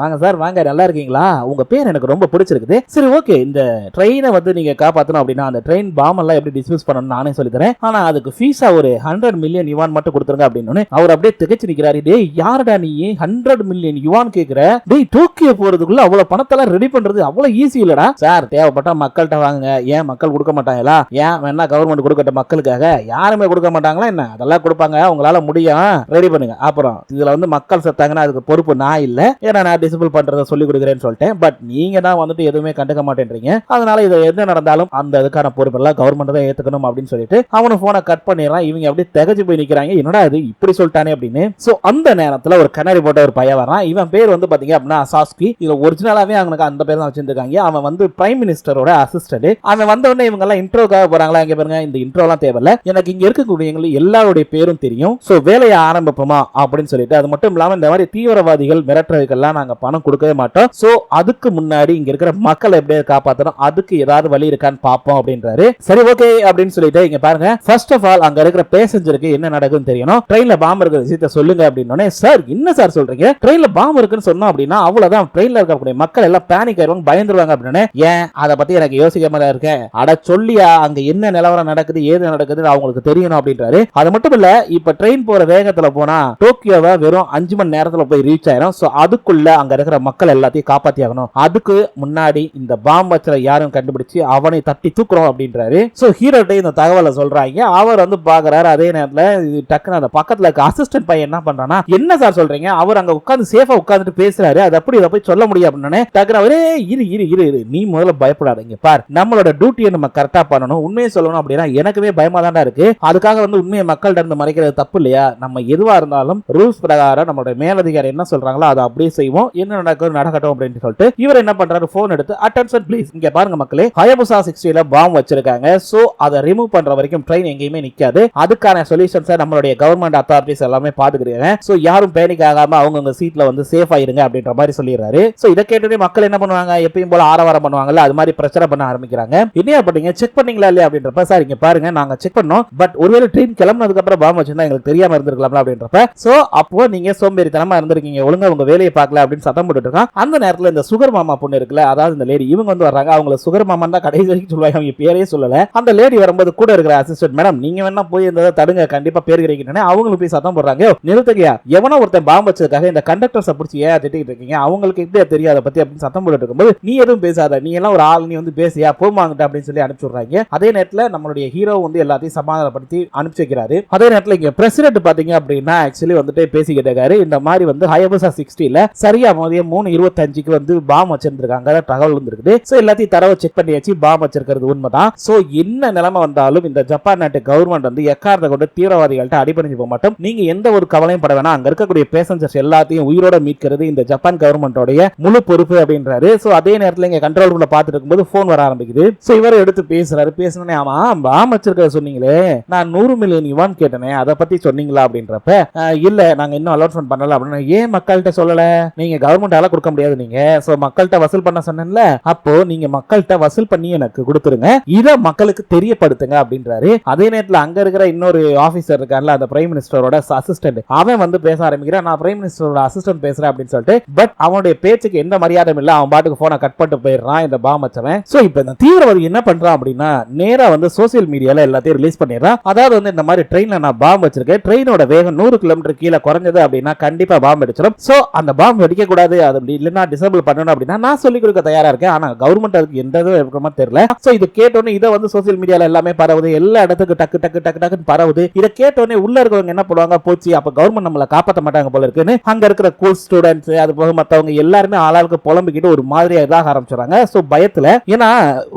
வாங்க சார் வாங்க, நல்லா இருக்கீங்களா, உங்க பேர் எனக்கு ரொம்ப பிடிச்சிருக்குது. சரி ஓகே, இந்த ட்ரெயினை வந்து நீங்க காப்பாத்தணும் அப்படின்னா அந்த ட்ரெயின் பாம் எல்லாம் எப்படி டிஸ்மிஸ் பண்ணணும் நானே சொல்லி தரேன், ஆனா அதுக்கு ஃபீஸா ஒரு 100 மில்லியன் யுவான் மட்டும் கொடுத்துருங்க அப்படின்னு. அவர் அப்படியே திகைச்சு நிக்கிறாரு. டேய் யாரடா நீ 100 மில்லியன் யுவான் கேக்குற, டேய் டோக்கியோ போறதுக்குள்ள அவ்வளவு பணத்தெல்லாம் ரெடி பண்றது அவ்வளவு ஈஸி இல்லடா சார், தேவைப்பட்டா மக்கள்கிட்ட வாங்க, ஏன் மக்கள் கொடுக்க மாட்டாங்களா, ஏன் வேணா கவர்மெண்ட் கொடுக்கட்ட மக்களுக்காக, யாருமே கொடுக்க மாட்டாங்களா என்ன, அதெல்லாம் கொடுப்பாங்க, உங்களால முடியும், ரெடி பண்ணுங்க. அப்புறம் இதுல வந்து மக்கள் செத்தாங்கன்னா அதுக்கு பொறுப்பு நான் இல்ல, ஏன்னா நான் டிசேபிள் பண்றத சொல்லி கொடுக்குறேன்னு சொல்லிட்டேன், பட் நீங்க தான் வந்துட்டு எதுவுமே கண்டுக்க மாட்டேன்றீங்க, அதனால இது என்ன நடந்தாலும் அந்த இதுக்கான பொறுப்பு எல்லாம் கவர்மெண்ட் தான் ஏத்துக்கணும் அப்படின்னு சொல்லிட்டு அவனு போனை கட் பண்ணிடுறான். இவங்க அப்படியே திகச்சு போய் நிக்கிறாங்க, என்னடா இது இப்படி சொல்லிட்டானே அப்படின்னு. சோ அந்த நேரத்துல ஒரு கண்ணாடி போட்ட ஒரு பையன் வரான். இவன் பேர் வந்து பாத்தீங்க அப்படின்னா சாஸ்கி. இது ஒரிஜினலாவே அவனுக்கு அந்த பேர் தான் வச்சிருக்காங்க. அவன் வந்து பிரைம் மினிஸ்டரோட அசிஸ்டன்ட். அவன் வந்த உடனே இவங்க எல்லாம் இன்ட்ரோக்காக போறாங்களா, இங்க பாருங்க இந்த இன்ட்ரோ எல்லாம் தேவையில்ல, எனக்கு இங்க இருக்கக்கூடிய எல்லாருடைய பேரும் தெரியும், சோ வேலையை ஆரம்பிப்போமா அப்படின்னு சொல்லிட்டு. அது மட்டும் இல்லாம இந்த மாதிரி தீவிரவாதிகள் மிரட்டுறதுக்கெல்லாம் நாங்க பணம் கொடுக்கவே மாட்டோம், சோ அதுக்கு முன்னாடி இங்க இருக்கிற மக்களை எப்படியே காப்பாற்றணும், அதுக்கு ஏதாவது வழி இருக்கான்னு பாப்போம் அப்படின்றாரு. சரி ஓகே அப்படின்னு சொல்லிட்டு இங்க பாருங்க, ஃபர்ஸ்ட் ஆஃப் ஆல் அங்க இருக்கிற பேசஞ்சருக்கு என்ன நடக்குதுன்னு தெரியணும், ட்ரெயின்ல பாம்பு இருக்கிற விஷயத்தை சொல்லுங்க அப்படின்னோடனே, சார் என்ன சார் சொல்றீங்க, ட்ரெயின்ல பாம்பு இருக்குன்னு சொன்னோம் அப்படின்னா அவ்வளவுதான், ட்ரெயின்ல இருக்கக்கூடிய மக்கள் எல்லாம் பேனிக் ஆயிருவாங்க, பயந்துருவாங்க அப்படின்னு. ஏன் அதை பத்தி எனக்கு யோசிக்காம இருக்கேன், அட சொல்லியா அங்க என்ன நிலவரம் நடக்குது ஏது நடக்குது அவங்களுக்கு தெரியணும் அப்படின்றாரு. அது மட்டும் இல்ல, இப்ப ட்ரெயின் போற வேகத்துல போனா டோக்கியோவை வெறும் 5 மணி நேரத்துல போய் ரீச் ஆயிரும், சோ அதுக்குள்ள அங்க இருக்கிற மக்கள் எல்லாத்தையும் காப்பாத்தி ஆகணும், அதுக்கு முன்னாடி இந்த பாம்பு வச்சல யாரும் கண்டுபிடிச்சு அவனை தட்டி தூக்குறோம் அப்படின்றாரு. சோ ஹீரோட்ட இந்த தகவலை சொல்றாங்க. அவர் வந்து பாக்குறாரு. அதே நேரத்துல டக்குனு அந்த பக்கத்துல இருக்க அசிஸ்டன்ட் பையன் என்ன பண்றானா, என்ன சார் சொல்றீங்க, அவர் அங்க உட்கார்ந்து சேஃபா உட்கார்ந்துட்டு பேசுறாரு, அது அப்படி இதை போய் சொல்ல முடியும் அப்படின்னு. டக்குனு அவரே இரு இரு இரு இரு நீ முதல்ல பயப்படாதீங்க பார், நம்மளோட டியூட்டியை நம்ம கரெக்டா பண்ணணும், உண்மையை சொல்லணும் அப்படின்னா எனக்குமே பயமா தான் இருக்கு, அதுக்காக வந்து உண்மையை மக்கள்கிட்ட இருந்து மறைக்கிறது தப்பு இல்லையா, நம்ம எதுவா இருந்தாலும் ரூல்ஸ் பிரகாரம் நம்மளோட மேலதிகாரி என்ன சொல்றாங்களோ அதை அப்படியே செய்வோம், என்ன நடக்கட்டும் அப்படின்னு சொல்லிட்டு இவர் என்ன பண்றாரு, போன் எடுத்து அட்டென்ஷன் ப்ளீஸ், இங்க பாருங்க மக்களே, ஹயபுசா 60ல பாம்பு வச்சிருக்காங்க, சோ அதை ரிமூவ் பண்ற வரைக்கும் ட்ரெயின் எங்கேயுமே நிக்காது, அதுக்கான சொல்யூஷன்ஸை நம்மளுடைய கவர்மெண்ட் அத்தாரிட்டிஸ் எல்லாமே பாத்துக்கிறீங்க, சோ யாரும் பேனிக் ஆகாம அவங்க சீட்ல வந்து சேஃபா இருங்க அப்படின்ற மாதிரி சொல்லிடுறாரு. சோ இதை கேட்டதே மக்கள் என்ன பண்ணுவாங்க, எப்பயும் போல ஆரவாரம் பண்ணுவாங்கல்ல, அது மாதிரி பிரச்சனை பண்ண ஆரம்பிக்கிறாங்க. என்ன பண்ணீங்க, செக் பண்ணீங்களா இல்லையா அப்படின்றப்ப, சார் இங்க பாருங்க நாங்க செக் பண்ணோம், பட் ஒருவேளை ட்ரெயின் கிளம்பினதுக்கு அப்புறம் பாம்பு வச்சிருந்தா எங்களுக்கு தெரியாம இருந்திருக்கலாம் அப்படின்றப்ப, சோ அப்போ நீங்க சோம்பேறித்தனமா இருந்திருக்கீங்க, ஒழுங்கா உங்க வேலையை பார்க்கல அப்படின்னு சத்தம் போட்டுட்டு இருக்கான். அந்த நேரத்துல இந்த சுகர் மாமா பொண்ணு இருக்குல்ல, அதாவது இந்த லேடி, இவங்க வந்து வர்றாங்க, அவங்கள சுகர் மாமா தான் கடைசி வரைக்கும் சொல்லுவாங்க, அவங்க பேரே சொல்லல. அந்த லேடி வரும்போது கூட இருக்கிற அசிஸ்டன்ட், மேடம் நீங்க வேணா போய் இந்த தடுங்க, கண்டிப்பா பேர் கிடைக்கணும், அவங்களுக்கு போய் சத்தம் போடுறாங்க, நிறுத்துக்கையா எவனோ ஒருத்தன் பாம்பு வச்சதுக்காக இந்த கண்டக்டர்ஸ் பிடிச்சி ஏன் திட்டிட்டு இருக்கீங்க, அவங்களுக்கு எப்படி தெரியாத பத்தி அப்படின்னு சத்தம் போட்டு இருக்கும்போது, நீ எதுவும் பேசாத, நீ எல்லாம் ஒரு ஆள், நீ வந்து பேசியா போமாங்கிட்ட அப்படின்னு சொல்லி அனுப்பிச்சுடுறாங்க. அதே நேரத்துல நம்மளுடைய ஹீரோ வந்து எல்லாத்தையும் சமாதானப்படுத்தி அனுப்பிச்சு வைக்கிறாரு. அதே நேரத்துல இங்க பிரசிடென்ட் பாத்தீங்க அப்படின்னா ஆக்சுவலி வந்துட்டு பேசிக்கிட்டு இருக்காரு, இந்த மாதிரி வந்து ஹயபுசா 60ல சரியா மதியம் 3:25க்கு வந்து பாம்பு வச்சிருந்திருக்காங்க தகவல் வந்துருக்குது, சோ எல்லாத்தையும் தரவை செக் பண்ணியாச்சு, பாம்பு வச்சிருக்கிறது உண்மைதான், சோ என்ன நிலைமை வந்தாலும் இந்த ஜப்பான் நாட்டு கவர்மெண்ட் வந்து எக்காரத்தை கொண்டு தீவிரவாதிகள்ட்ட அடிபணிஞ்சு போக மாட்டோம், நீங்க எந்த ஒரு கவலையும் பட வேணாம், அங்க இருக்கக்கூடிய பேசஞ்சர்ஸ் எல்லாத்தையும் உயிரோட மீட்கிறது இந்த ஜப்பான் கவர்மெண்டோடைய முழு பொறுப்பு அப்படின்றாரு. சோ அதே நேரத்துல இங்க கண்ட்ரோல் ரூம்ல பாத்துட்டு இருக்கும்போது போன் வர ஆரம்பிக்குது. சோ இவரை எடுத்து பேசுறாரு. பேசணுனே, ஆமா பாம்பு வச்சிருக்க சொன்னீங்களே, நான் 100 மில்லியன் யுவான் கேட்டனே, அதை பத்தி சொன்னீங்களா அப்படின்றப்ப, இல்ல நாங்க இன்னும் அலோட்மெண்ட் பண்ணல அப்படின்னு. ஏன் மக்கள்கிட்ட சொல்லல, நீங்க கவர்மெண்டால கொடுக்க முடியாது, நீங்க சோ மக்கள்கிட்ட வசூல் பண்ண சொன்னேன்ல, அப்போ நீங்க மக்கள்கிட்ட வசூல் பண்ணி எனக்கு கொடுத்துருங்க, இத மக்களுக்கு தெரியப்படுத்துங்க அப்படின்றாரு. அதே நேரத்துல அங்க இருக்கிற இன்னொரு ஆபீசர் இருக்கார்ல, அந்த பிரைம் மினிஸ்டரோட அசிஸ்டன்ட், அவன் வந்து பேச ஆரம்பிக்கிறான், நான் பிரைம் மினிஸ்டரோட அசிஸ்டன்ட் பேசுறேன் அப்படின்னு சொல்லிட்டு. பட் அவனுடைய பேச்சுக்கு எந்த மரியாதையும் இல்ல, அவன் பாட்டுக்கு போனை கட் பண்ணிட்டு போயிடுறான் இந்த பாம்பு வச்சவன். சோ இப்போ இந்த தீவிரவாதி என்ன பண்றான் அப்படின்னா, நேரா வந்து சோசியல் மீடியால எல்லாத்தையும் ரிலீஸ் பண்ணிடுறான். அதாவது வந்து இந்த மாதிரி ட்ரெயின்ல நான் பாம்பு வச்சிருக்கேன், ட்ரெயினோட வேகம் 100 கிலோமீட்டர் கீழே குறைஞ்சது அப்படின்னா கண்டிப்பா பாம்பு வெடிச்சிடும், சோ அந்த பாம்பு வெடிக்க கூடாது, அது இல்லைன்னா டிசேபிள் பண்ணணும் அப்படின்னா நான் சொல்லி கொடுக்க தயாரா இருக்கேன், ஆனா கவர்மெண்ட் அதுக்கு எந்த இதுவும் இருக்கிற தெரியல. சோ இது கேட்டோன்னே இதை வந்து சோசியல் மீடியால எல்லாமே பரவுது, எல்லா இடத்துக்கு டக்கு டக்கு டக்கு டக்குன்னு பரவுது. இதை கேட்டோன்னே உள்ள இருக்கவங்க என்ன பண்ணுவாங்க, போச்சு அப்ப கவர்மெண்ட் நம்மளை காப்பாற்ற மாட்டாங்க போல இருக்குன்னு அங்க இருக்கிற கூல் ஸ்டூடெண்ட்ஸ் அது போக மத்தவங்க எல்லாருமே ஆளாளுக்கு புலம்பிக்கிட்டு ஒரு மாதிரியா இதாக ஆரம்பிச்சுறாங்க. சோ பயத்துல, ஏன்னா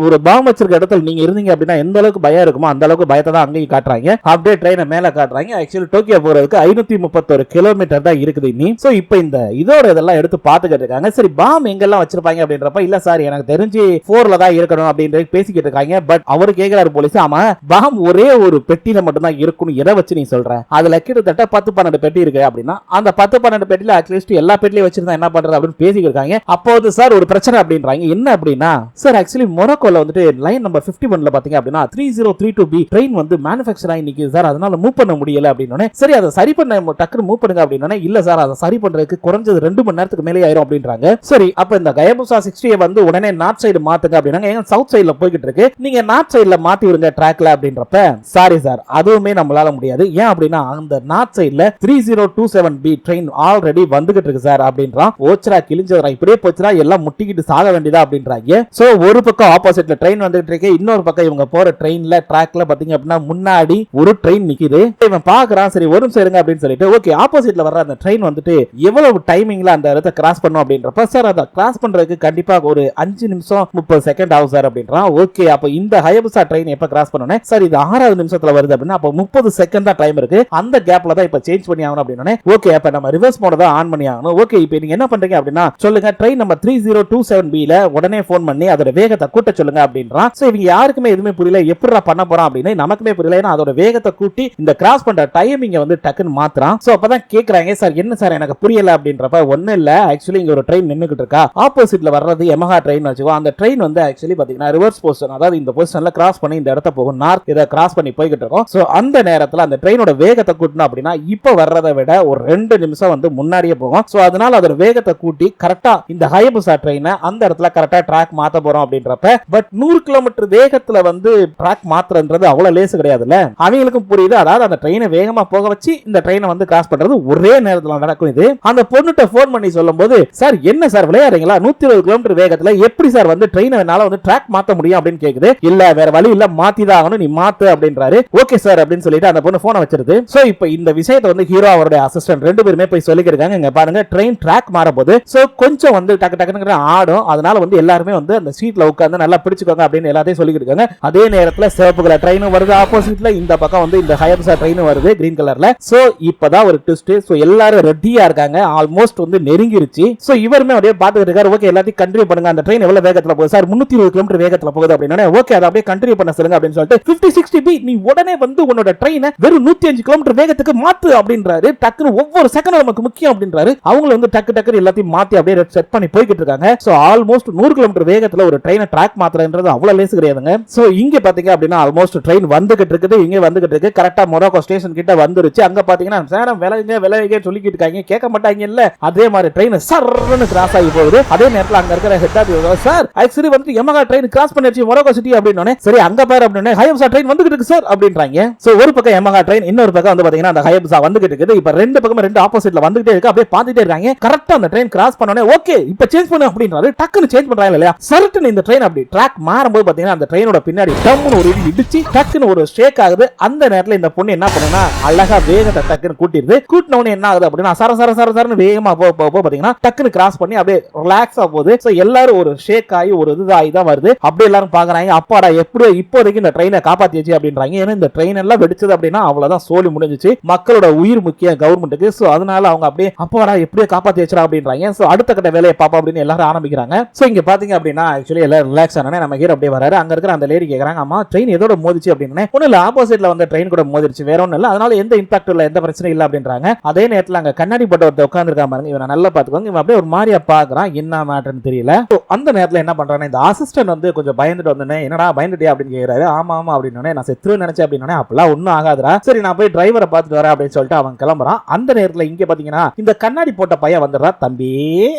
ஒரு பாம்பு வச்சிருக்க இடத்துல நீங்க இருந்தீங்க அப்படின்னா எந்த அளவுக்கு பயம் இருக்குமோ அந்த அளவுக்கு பயத்தை தான் அங்கேயும் காட்டுறாங்க. அப்படியே ட்ரெயினை மேல காட்டுறாங்க. ஆக்சுவலி டோக்கியோ போறதுக்கு 531 கிலோமீட்டர் தான் இருக்குது இனி. சோ இப்போ இந்த இதோட இதெல்லாம் எடுத்து பாத்துக்கிட்டு இருக்காங்க. சரி பாம்பு எங்கெல்லாம் வச்சிருப்பாங்க அப்படின்றப்ப, இல்ல சார் எனக்கு தெரிஞ்சு 4ல தான் இருக்கணும் அப்படின்றது பேசிக்கிட்டு இருக்காங்க. பட் அவரு கேட்கிறாரு போலீஸ், ஆமா பாம்பு ஒரே ஒரு பெட்டியில மட்டும் தான் இருக்கணும், எதை வச்சு நீ சொல்ற, அதுல கிட்டத்தட்ட 10-12 பெட்டி இருக்கு அப்படின்னா அந்த 10-12 பெட்டியில அட்லீஸ்ட் எல்லா பெட்டிலையும் வச்சிருந்தா என்ன பண்றது அப்படின்னு பேசிக்கிட்டு இருக்காங்க. அப்போது சார் ஒரு பிரச்சனை அப்படின்றாங்க. என்ன அப்படின்னா, சார் ஆக்சுவலி மொரோக்கோல வந்துட்டு லைன் நம்பர் 51ல பாத்தீங்க அப்படின்னா 3032B ட்ரெயின் வந்து மேனுஃபேக்சர் ஆகி நிக்குது சார், அதனால மூவ் பண்ண முடியல அப்படின்னு. சரி அதை சரி பண்ண டக்குனு மூவ் பண்ணுங்க அப்படின்னா, இல்ல சார் அதை சரி பண்றதுக்கு குறைஞ்சது 2 மணி நேரத்துக்கு மேலே ஆயிரும் அப்படின்றாங்க. சரி அப்ப இந்த ஹயபுசா 60 வந்து உடனே நார்த் சைடு மாத்துங்க அப்படின்னா, எங்க சவுத் சைடுல போய்கிட்டு இருக்கு, நீங்க நார்த் சைடுல மாத்தி விடுங்க ட்ராக்ல அப்படின்றப்ப, சாரி சார் அதுவுமே நம்மளால முடியாது, ஏன் அப்படின்னா அந்த நார்த் சைடுல 3027B ட்ரெயின் ஆல்ரெடி வந்துகிட்டு இருக்கு சார் அப்படின்றான். ஓச்சரா கிழிஞ்சதுரா, இப்படியே போச்சுரா எல்லாம் முட்டிக்கிட்டு சாக வேண்டியதா அப்படின்றாங்க. சோ ஒரு பக்கம் ஆப்போசிட்ல ட்ரெயின் வந்துட்டு இருக்கு, இன்னொரு பக்கம் இவங்க போற ட்ரெயின்ல ட்ராக்ல பாத்தீங்க அப்படின்னா முன்னாடி ஒரு ட்ரெயின் நிக்குது. இவன் பாக்குறான், சரி ஒரு நிமிஷம் இருங்க அப்படின்னு சொல்லிட்டு, ஓகே ஆப்போசிட்ல வர்ற அந்த ட்ரெயின் வந்துட்டு எவ்வளவு டைமிங்ல அந்த இடத்தை கிராஸ் பண்ணும் அப்படின்றப்ப, சார் அதை கிராஸ் பண்றதுக்கு கண்டிப்பா ஒரு 5 நிமிஷம் 30 செகண்ட் ஆகும் சார் அப்படின்றான். ஓகே அப்ப இந்த ஹயபுசா ட்ரெயின் ட்ரெயின் எப்ப கிராஸ் பண்ணனும் சார் இது 6வது நிமிஷத்துல வருது அப்படினா அப்ப 30 செகண்ட் தான் டைம் இருக்கு அந்த கேப்ல தான் இப்ப சேஞ்ச் பண்ணி ஆகணும் அப்படினே ஓகே அப்ப நம்ம ரிவர்ஸ் மோட தான் ஆன் பண்ணி ஆகணும் ஓகே இப்போ நீங்க என்ன பண்றீங்க அப்படினா சொல்லுங்க ட்ரெயின் நம்பர் 3027 பி ல உடனே ஃபோன் பண்ணி அதோட வேகத்தை கூட்ட சொல்லுங்க அப்படின்றான் சோ இவங்க யாருக்குமே எதுவுமே புரியல எப்படிடா பண்ண போறான் அப்படினே நமக்குமே புரியல ஏன்னா அதோட வேகத்தை கூட்டி இந்த கிராஸ் பண்ற டைமிங்க வந்து டக்குன்னு மாத்துறான் சோ அப்பதான் கேக்குறாங்க சார் என்ன சார் எனக்கு புரியல அப்படின்றப்ப ஒண்ணு இல்ல ஆக்சுவலி இங்க ஒரு ட்ரெயின் நின்னுகிட்டு இருக்கா ஆப்போசிட்ல வர்றது யமஹா ட்ரெயின் வச்சுக்கோ அந்த ட்ரெயின் வந்து ஆக்சுவலி பாத்தீங்கன்னா ரிவர்ஸ் பொசிஷன் அதாவது இந்த பொசிஷன்ல கிராஸ் பண்ணி இந்த இடத்த போகும் நார்த் இத கிராஸ் பண்ணி போய்கிட்டு இருக்கோம் சோ அந்த நேரத்துல அந்த ட்ரெயினோட வேகத்தை கூட்டணும் அப்படின்னா இப்ப வர்றதை விட ஒரு 2 நிமிஷம் வந்து முன்னாடியே போகும் சோ அதனால அதோட வேகத்தை கூட்டி கரெக்டா இந்த ஹயபுசா ட்ரெயினை அந்த இடத்துல கரெக்டா ட்ராக் மாத்த போறோம் அப்படின்றப்ப பட் 100 கிலோமீட்டர் வேகத்துல வந்து ட்ராக் மாத்துறது அவ்வளவு லேசு கிடையாதுல்ல அவங்களுக்கும் புரியுது அதாவது அந்த ட்ரெயினை வேகமா போக வச்சு இந்த ட்ரெயினை வந்து கிராஸ் பண்றது ஒரே நேரத்துல நடக்கும் இது அந்த பொண்ணுட்ட போன் பண்ணி சொல்லும்போது சார் என்ன சார் விளையாடுறீங்களா 120 கிலோமீட்டர் வேகத்துல எப்படி சார் வந்து ட்ரெயினை என்னால வந்து ட்ராக் மாத்த முடியும் அப்படின்னு கேக்குது இல்ல வேற வழி இல்ல மாத்திதான் ஆகணும் நீ மாத்து அப்படின்றாரு ஓகே சார் அப்படின்னு சொல்லிட்டு அந்த பொண்ணு போனை வச்சிருது சோ இப்போ இந்த விஷயத்தை வந்து ஹீரோ அவருடைய அசிஸ்டன்ட் ரெண்டு பேருமே போய் சொல்லிக்கிறாங்க இங்க பாருங்க ட்ரெயின் ட்ராக் மாறும்போது சோ கொஞ்சம் வந்து டக்கு டக்குன்னு ஆடும் அதனால வந்து எல்லாருமே வந்து அந்த சீட்ல உட்கார்ந்து நல்லா பிடிச்சுக்கோங்க அப்படின்னு எல்லாத்தையும் சொல்லிக்கிட்டு இருக்காங்க அதே நேரத்துல சிவப்பு கலர் ட்ரெயினும் வருது ஆப்போசிட்ல இந்த பக்கம் வந்து இந்த ஹயபுசா ட்ரெயினும் வருது கிரீன் கலர்ல சோ இப்பதான் ஒரு ட்விஸ்ட் சோ எல்லாரும் ரெடியா இருக்காங்க ஆல்மோஸ்ட் வந்து நெருங்கிருச்சு சோ இவருமே அப்படியே பாத்துக்கிட்டு இருக்காரு ஓகே எல்லாத்தையும் கண்டினியூ பண்ணுங்க அந்த ட்ரெயின் எவ்வளவு வேகத்துல போகுது சார் 320 கிலோமீட்டர் வேகத்துல போகுது அப்படின்னா ஓகே அதை அப்படியே கண்டினியூ பண்ண சொல்லுங்க அப்படின்னு சொல்லிட்டு 50-60 பி நீ உடனே வந்து உன்னோட ட்ரெயினை வெறும் 105 கிலோமீட்டர் வேகத்துக்கு மாத்து அப்படின்றாரு டக்குன்னு ஒவ்வொரு செகண்ட் நமக்கு முக்கியம் அப்படின்றாரு அவங்க வந்து டக்கு டக்கு எல்லாத்தையும் மாத்தி அப்படியே செட் பண்ணி போய்கிட்டு இருக்காங்க சோ ஆல்மோஸ்ட் 100 கிலோமீட்டர் வேகத்துல ஒரு ட்ரெயினை ட்ராக் மாத்துறதுன்றது அவ்வளவு லேசு கிடையாதுங்க சோ இங்க பாத்தீங்க அப்படின்னா ஆல்மோஸ்ட் ட்ரெயின் வந்துகிட்டு இருக்குது இங்க வந்துகிட்டு இருக்கு கரெக்டா மொராக்கோ ஸ்டேஷன் கிட்ட வந்துருச்சு அங்க பாத்தீங்கன்னா சேரம் விலகுங்க சொல்லிக்கிட்டு இருக்காங்க கேட்க மாட்டாங்க இல்ல அதே மாதிரி ட்ரெயின் சர்ன்னு கிராஸ் ஆகி போகுது அதே நேரத்துல அங்க இருக்கிற ஹெட் ஆஃபீஸ் சார் ஆக்சுவலி வந்து யமஹா ட்ரெயின் கிராஸ் பண்ணிருச்சு மொராக்கோ சிட்டி அப்படினே சரி அங்க பாரு அப்படினே ஹயபுசா ட்ரெயின் வந்துகிட்டு இருக்கு சார் அப்படின்றாங்க சோ ஒரு பக்கம் யமஹா ட்ரெயின் இன்னொரு பக்கம் வந்து பாத்தீங்கன்னா அந்த ஹயபுசா வந்துகிட்டு இருக்குது இப்ப ரெண்டு பக்கம் ரெண்டு ஆப்போசிட்ல வந்துகிட்டே இருக்கு அப்படியே பாத்துட்டே இருக்காங்க கரெக்ட்டா அந்த ட்ரெயின் கிராஸ் பண்ணனே ஓகே இப்ப சேஞ்ச் பண்ணு அப்படின்றாரு டக்குன்னு சேஞ்ச் பண்றாங்க இல்லையா சர்ட்னு இந்த ட்ரெயின் அப்படி ட்ராக் மாறும்போது பாத்தீங்கன்னா அந்த ட்ரெயினோட பின்னாடி டம்னு ஒரு இடிச்சு டக்குன்னு ஒரு ஷேக் ஆகுது அந்த நேரத்துல இந்த பொண்ணு என்ன பண்ணுனா அழகா வேகத்தை டக்குன்னு கூட்டிடுது கூட்டினவனே என்ன ஆகுது அப்படின்னா சர சர சர சரன்னு வேகமா போக பாத்தீங்கன்னா டக்குன்னு கிராஸ் பண்ணி அப்படியே ரிலாக்ஸா போகுது சோ எல்லாரும் ஒரு ஷேக் ஆகி ஒரு இதுதாகி தான் வருது அப்படியே எல்லாரும் பாக்குறாங்க அப்பாடா எப்படியோ இப்போதைக்கு இந்த ட்ரெயினை காப்பாத்தியாச்சு அப்படின்றாங்க ஏன்னா இந்த ட்ரெயின் எல்லாம் வெடிச்சது அப்படின்னா அவ்வளவுதான் சோலி முடிஞ்சிச்சு மக்களோட உயிர் முக்கியம் கவர்மெண்ட்டுக்கு சோ அதனால அவங்க அப்படியே அப்பாடா எப்படியோ காப்பாத்தி வச்சா அப்படின்றாங்க சோ அடுத்த கட்ட வேலையை பாப்பா அப்படின்னு எல்லாரும் ஆரம்பிக்கிறாங்க சோ இங்க பாத்தீங்க அப்படின்னா ஆக்சுவலி எல்லாம் ரிலாக்ஸ் ஆனே நம்ம ஹீரோ அப்படியே வராரு அங்க இருக்கிற அந்த லேடி கேக்குறாங்க அம்மா ட்ரெயின் எதோட மோதிச்சு அப்படின்னு ஒண்ணு இல்ல ஆப்போசிட்ல வந்த ட்ரெயின் கூட மோதிருச்சு வேற ஒண்ணும் இல்ல அதனால எந்த இம்பாக்ட் இல்ல எந்த பிரச்சனை இல்ல அப்படின்றாங்க அதே நேரத்துல அங்க கண்ணாடி போட்ட ஒருத்தர் உட்கார்ந்து இருக்கா பாருங்க இவனை நல்லா பாத்துக்கோங்க இவன் அப்படியே ஒரு மாதிரியா பாக்குறான் என்ன மேட்டர்னு தெரியல அந்த நேரத்துல என்ன பண்றானே இந்த அசிஸ்டன்ட் வந்து கொஞ்சம் பயந்துட்டு வந்தனே என்னடா பயந்துட்டியா அப்படின்னு கேக்குறாரு ஆமா ஆமா அப்படின்னு நான் செத்துரு நினைச்சேன் அப்படின்னு அப்பெல்லாம் ஒண்ணும் ஆகாதுடா சரி நான் போய் டிரைவரை பார்த்துட்டு வரேன் அப்படின்னு சொல்லிட்டு அவன் கிளம்புறான் அந்த நேரத்துல இங்க பாத்தீங்கன்னா இந்த கண்ணாடி போட்ட பையன் வந்துடுறா தம்பி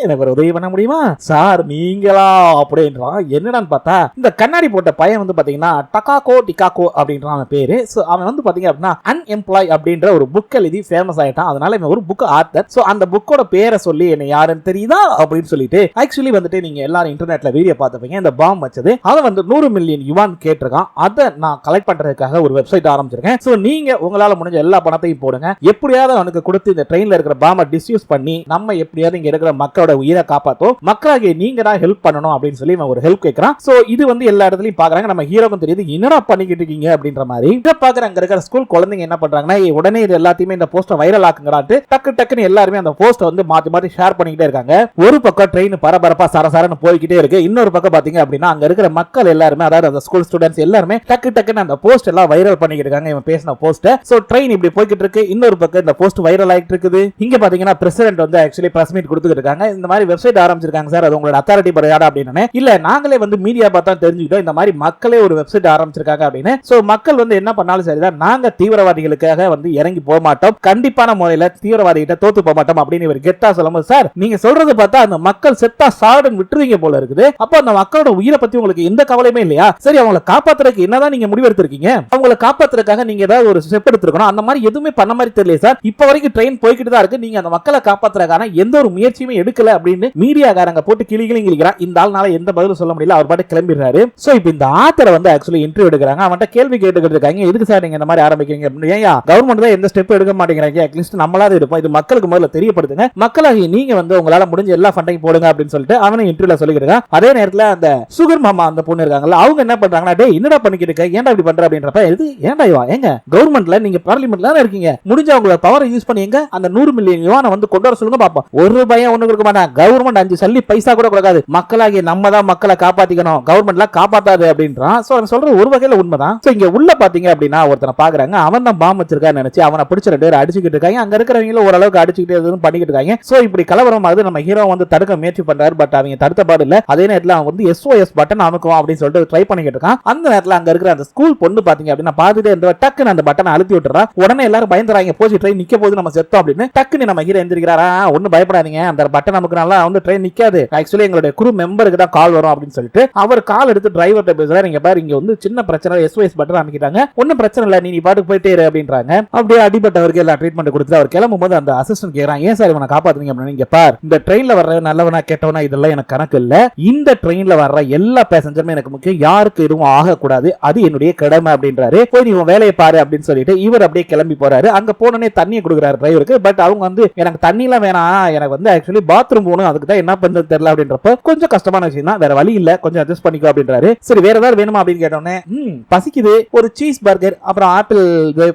எனக்கு ஒரு உதவி பண்ண முடியுமா சார் நீங்களா அப்படின்றான் என்னடான்னு பார்த்தா இந்த கண்ணாடி போட்ட பையன் வந்து பாத்தீங்கன்னா டிகாக்கோ அப்படின்றான் அவன் பேரு சோ அவன் வந்து பாத்தீங்க அப்படின்னா அன்எம்ப்ளாய் அப்படின்ற ஒரு புக் எழுதி ஃபேமஸ் ஆயிட்டான் அதனால இவன் ஒரு புக் ஆத்தர் சோ அந்த புக்கோட பேரை சொல்லி என்ன யாருன்னு தெரியுதா அப்படின்னு சொல்லிட்டு ஆக்சுவலி வந்துட்டு நீங்க எல்லாரும் இன்டர்நெட்ல வீடியோ பார்த்துப்பீங்க இந்த பாம் வச்சது அதை வந்து 100 மில்லியன் யுவான் கேட்டிருக்கான் அதை நான் கலெக்ட் பண்றதுக்காக ஒரு வெப்சைட் ஆரம்பிச்சிருக்கேன் சோ நீங்க உங்களால முடிஞ்ச எல்லா பணத்தையும் போடுங்க எப்படியாவது அவனுக்கு கொடுத்து இந்த ட்ரெயின்ல இருக்கிற பாம்பை டிஸ்யூஸ் பண்ணி நம்ம எப்படியாவது இங்க இருக்கிற மக்களோட உயிரை காப்பாத்தோம் மக்களாகிய நீங்க தான் ஹெல்ப் பண்ணணும் அப்படின்னு சொல்லி ஒரு ஹெல்ப் கேட்கறான் சோ இது வந்து எல்லா இடத்துலயும் பாக்குறாங்க நம்ம ஹீரோக்கும் தெரியுது என்னடா பண்ணிக்கிட்டு இருக்கீங்க அப்படின்ற மாதிரி இத பாக்குற அங்க இருக்கிற ஸ்கூல் குழந்தைங்க என்ன பண்றாங்கன்னா உடனே இது எல்லாத்தையுமே இந்த போஸ்டர் வைரல் ஆக்குங்கறாட்டு டக்கு டக்குன்னு எல்லாருமே அந்த போஸ்டர் வந்து மாத்தி மாத்தி ஷேர் பண்ணிக்கிட்டே இருக்காங்க ஒரு பக்கம் ட்ரெயின் பரபரப்பா சரசரன்னு போய்கிட்டே இருக்கு இன்னொரு பக்கம் பாத்தீங்க அப்படின்னா அங்க இருக்கிற மக்கள் எல்லாருமே அதாவது அந்த ஸ்கூல் ஸ்டூடெண்ட்ஸ் எல்லாருமே டக்கு டக்குன்னு அந்த போஸ்ட் எல்லாம் வைரல் பண்ணிக்கிட்டு இருக்காங்க இவன் பேசின போஸ்ட் சோ ட்ரெயின் இப்படி போய்கிட்டு இருக்கு இன்னொரு பக்கம் இந்த போஸ்ட் வைரல் ஆயிட்டு இருக்குது இங்க பாத்தீங்கன்னா பிரசிடென்ட் வந்து ஆக்சுவலி பிரஸ் மீட் கொடுத்துட்டு இருக்காங்க இந்த மாதிரி வெப்சைட் ஆரம்பிச்சிருக்காங்க சார் அது உங்களோட அத்தாரிட்டி பரையாடா அப்படின்னு இல்ல நாங்களே வந்து மீடியா பார்த்தா தெரிஞ்சுக்கிட்டோம் இந்த மாதிரி மக்களே ஒரு வெப்சைட் ஆரம்பிச்சிருக்காங்க அப்படின்னு சோ மக்கள் வந்து என்ன பண்ணாலும் சரிதான் நாங்க தீவிரவாதிகளுக்காக வந்து இறங்கி போக மாட்டோம் கண்டிப்பான முறையில தீவிரவாதிகிட்ட தோத்து போக மாட்டோம் அப்படின்னு இவர் கெத்தா சொல்லும்போது சார் நீங்க சொல்றது பார்த்தா அந்த மக்கள் செத்தா சாடுன்னு விட்டுருவீங்க போல இருக்குது அப்ப அந்த மக்களோட உயிரை பத்தி உங்களுக்கு எந்த கவலையுமே இல்லையா சரி அவங்களை காப்பாத்துறதுக்கு என்னதான் நீங்க முடிவெடுத்திருக்கீங்க அவங்களை காப்பாத்துறதுக்காக நீங்க ஏதாவது ஒரு ஸ்டெப் எடுத்துக்கணும் அந்த மாதிரி எதுவுமே பண்ண மாதிரி தெரியல சார் இப்ப வரைக்கும் ட்ரெயின் போய்கிட்டு தான் இருக்கு நீங்க அந்த மக்களை காப்பாத்துறதுக்கான எந்த ஒரு முயற்சியுமே எடுக்கல அப்படின்னு மீடியாக்காரங்க போட்டு கிளிக்கிறான் இந்த ஆள்னால எந்த பதிலும் சொல்ல முடியல அவர் பாட்டு கிளம்பிடுறாரு சோ இப்போ இந்த ஆத்தரை வந்து ஆக்சுவலி இன்டர்வியூ எடுக்கிறாங்க அவன்கிட்ட கேள்வி கேட்டுக்கிட்டு இருக்காங்க எதுக்கு சார் நீங்க இந்த மாதிரி ஆரம்பிக்கிறீங்க ஏன் கவர்மெண்ட் தான் எந்த ஸ்டெப் எடுக்க மாட்டேங்கிறாங்க அட்லீஸ்ட் நம்மளாவது இருப்போம் இது மக்களுக்கு முதல்ல தெரியப்படுத்துங்க மக்களாகி நீங்க வந்து உங்களால முடிஞ்ச எல்லா ஃபண்டையும் போடுங்க அப்படின்னு சொல்லிட்டு அவனை இன்டர்வியூல சொல்லிக்கிறாங்க அதே நேரத்துல அந்த சுகர் மாமா அந்த பொண்ணு இருக்காங்கல்ல அவங்க என்ன பண்றாங்கன்னா டேய் என்னடா பண்ணிக்கிட்டு இருக்க, ஏன்டா இப்படி பண்ற அப்படின்றப்ப இது ஏன்டா இவா எங்க கவர்மெண்ட்ல நீங்க பார்லிமெண்ட்ல தானே இருக்கீங்க, முடிஞ்ச உங்களோட பவரை யூஸ் பண்ணி எங்க அந்த 100 மில்லியன் யுவானை வந்து கொண்டு வர சொல்லுங்க பாப்போம். ஒரு பையன் ஒண்ணு கொடுக்க மாட்டான், கவர்மெண்ட் 5 சல்லி பைசா கூட கொடுக்காது, மக்களாகிய நம்ம தான் மக்களை காப்பாத்திக்கணும், கவர்மெண்ட்ல காப்பாத்தாது அப்படின்றான். சோ அவன் சொல்ற ஒரு வகையில உண்மைதான். சோ இங்க உள்ள பாத்தீங்க அப்படின்னா ஒருத்தனை பாக்குறாங்க, அவன் தான் பாம்பு வச்சிருக்கான்னு நினைச்சு அவனை பிடிச்ச 2 பேர் அடிச்சுக்கிட்டு இருக்காங்க. அங்க இருக்கிறவங்களும் ஓரளவுக்கு அடிச்சுக்கிட்டு பண்ணிக்கிட்டு இருக்காங்க. சோ இப்படி கலவரம் ஆகுது. நம்ம ஹீரோ வந்து தடுக்க முயற்சி பண்றாரு, பட் அவங்க தடுத்த பாடு இல்ல. அதே நேரத்துல அவன் வந்து SOS பட்டன் அமுக்கும் அப்படின்னு சொல்லிட்டு ட்ரை பண்ணிக்கிட்டு இருக்கான். அந்த நேரத்துல அங்க இருக்கிற அந்த ஸ்கூல் பொண்ணு பாத்தீங்க அப்படின்னா பாத்துட்டே இருந்த டக்குன்னு அந்த பட்டனை அழுத்தி விட்டுறா. உடனே எல்லாரும் பயந்துறாங்க, போச்சு ட்ரெயின் நிக்க போது நம்ம செத்தோம் அப்படின்னு. டக்குன்னு நம்ம ஹீரோ எந்திரிக்கிறாரா, ஒன்னும் பயப்படாதீங்க, அந்த பட்டன் நமக்குனால வந்து ட்ரெயின் நிக்காது, ஆக்சுவலி எங்களுடைய குரூ மெம்பருக்கு தான் கால் வரும் அப்படின்னு சொல்லிட்டு அவர் கால் எடுத்து டிரைவர்ட்ட பேசுறாரு. இங்க பாரு, இங்க வந்து சின்ன பிரச்சனை, SOS பட்டன் அமைக்கிட்டாங்க, ஒன்னும் பிரச்சனை இல்ல, நீ பாட்டுக்கு போயிட்டே இரு அப்படின்றாங்க. அப்படியே அடிபட்டவருக்கு எல்லாம் ட்ரீட்மெண்ட் கொடுத்து அவர் கிளம்பும் போது அந்த அசிஸ்டன்ட் கேக்குறான், ஏன் சார் இவனை காப்பாத்துறீங்க அப்படின்னு. இங்க பார், இந்த ட்ரெயின்ல வர்ற நல்லவனா கெட்டவனா இதெல்லாம் எனக்கு கணக்கு இல்ல, இந்த ட்ரெயின்ல வர்ற எல்லா பேசஞ்சருமே எனக்கு முக்கியம், யாருக்கு எதுவும் ஆகக்கூடாது, அது என்னுடைய கடமை அப்படின்றாரு. போய் நீ வேலையை பாரு அப்படின்னு சொல்லிட்டு இவர் அப்படியே கிளம்பி போறாரு. அங்க போனோடனே தண்ணியை கொடுக்குறாரு டிரைவருக்கு. பட் அவங்க வந்து எனக்கு தண்ணி எல்லாம் வேணாம், எனக்கு வந்து ஆக்சுவலி பாத்ரூம் போகணும், அதுக்கு தான் என்ன பண்றது தெரியல அப்படின்றப்ப கொஞ்சம் கஷ்டமான விஷயம் தான், வேற வழி இல்ல, கொஞ்சம் அட்ஜஸ்ட் பண்ணிக்கோ அப்படின்றாரு. சரி வேற ஏதாவது வேணுமா அப்படின்னு கேட்டோன்னே பசிக்குது, ஒரு சீஸ் பர்கர் அப்புறம் ஆப்பிள்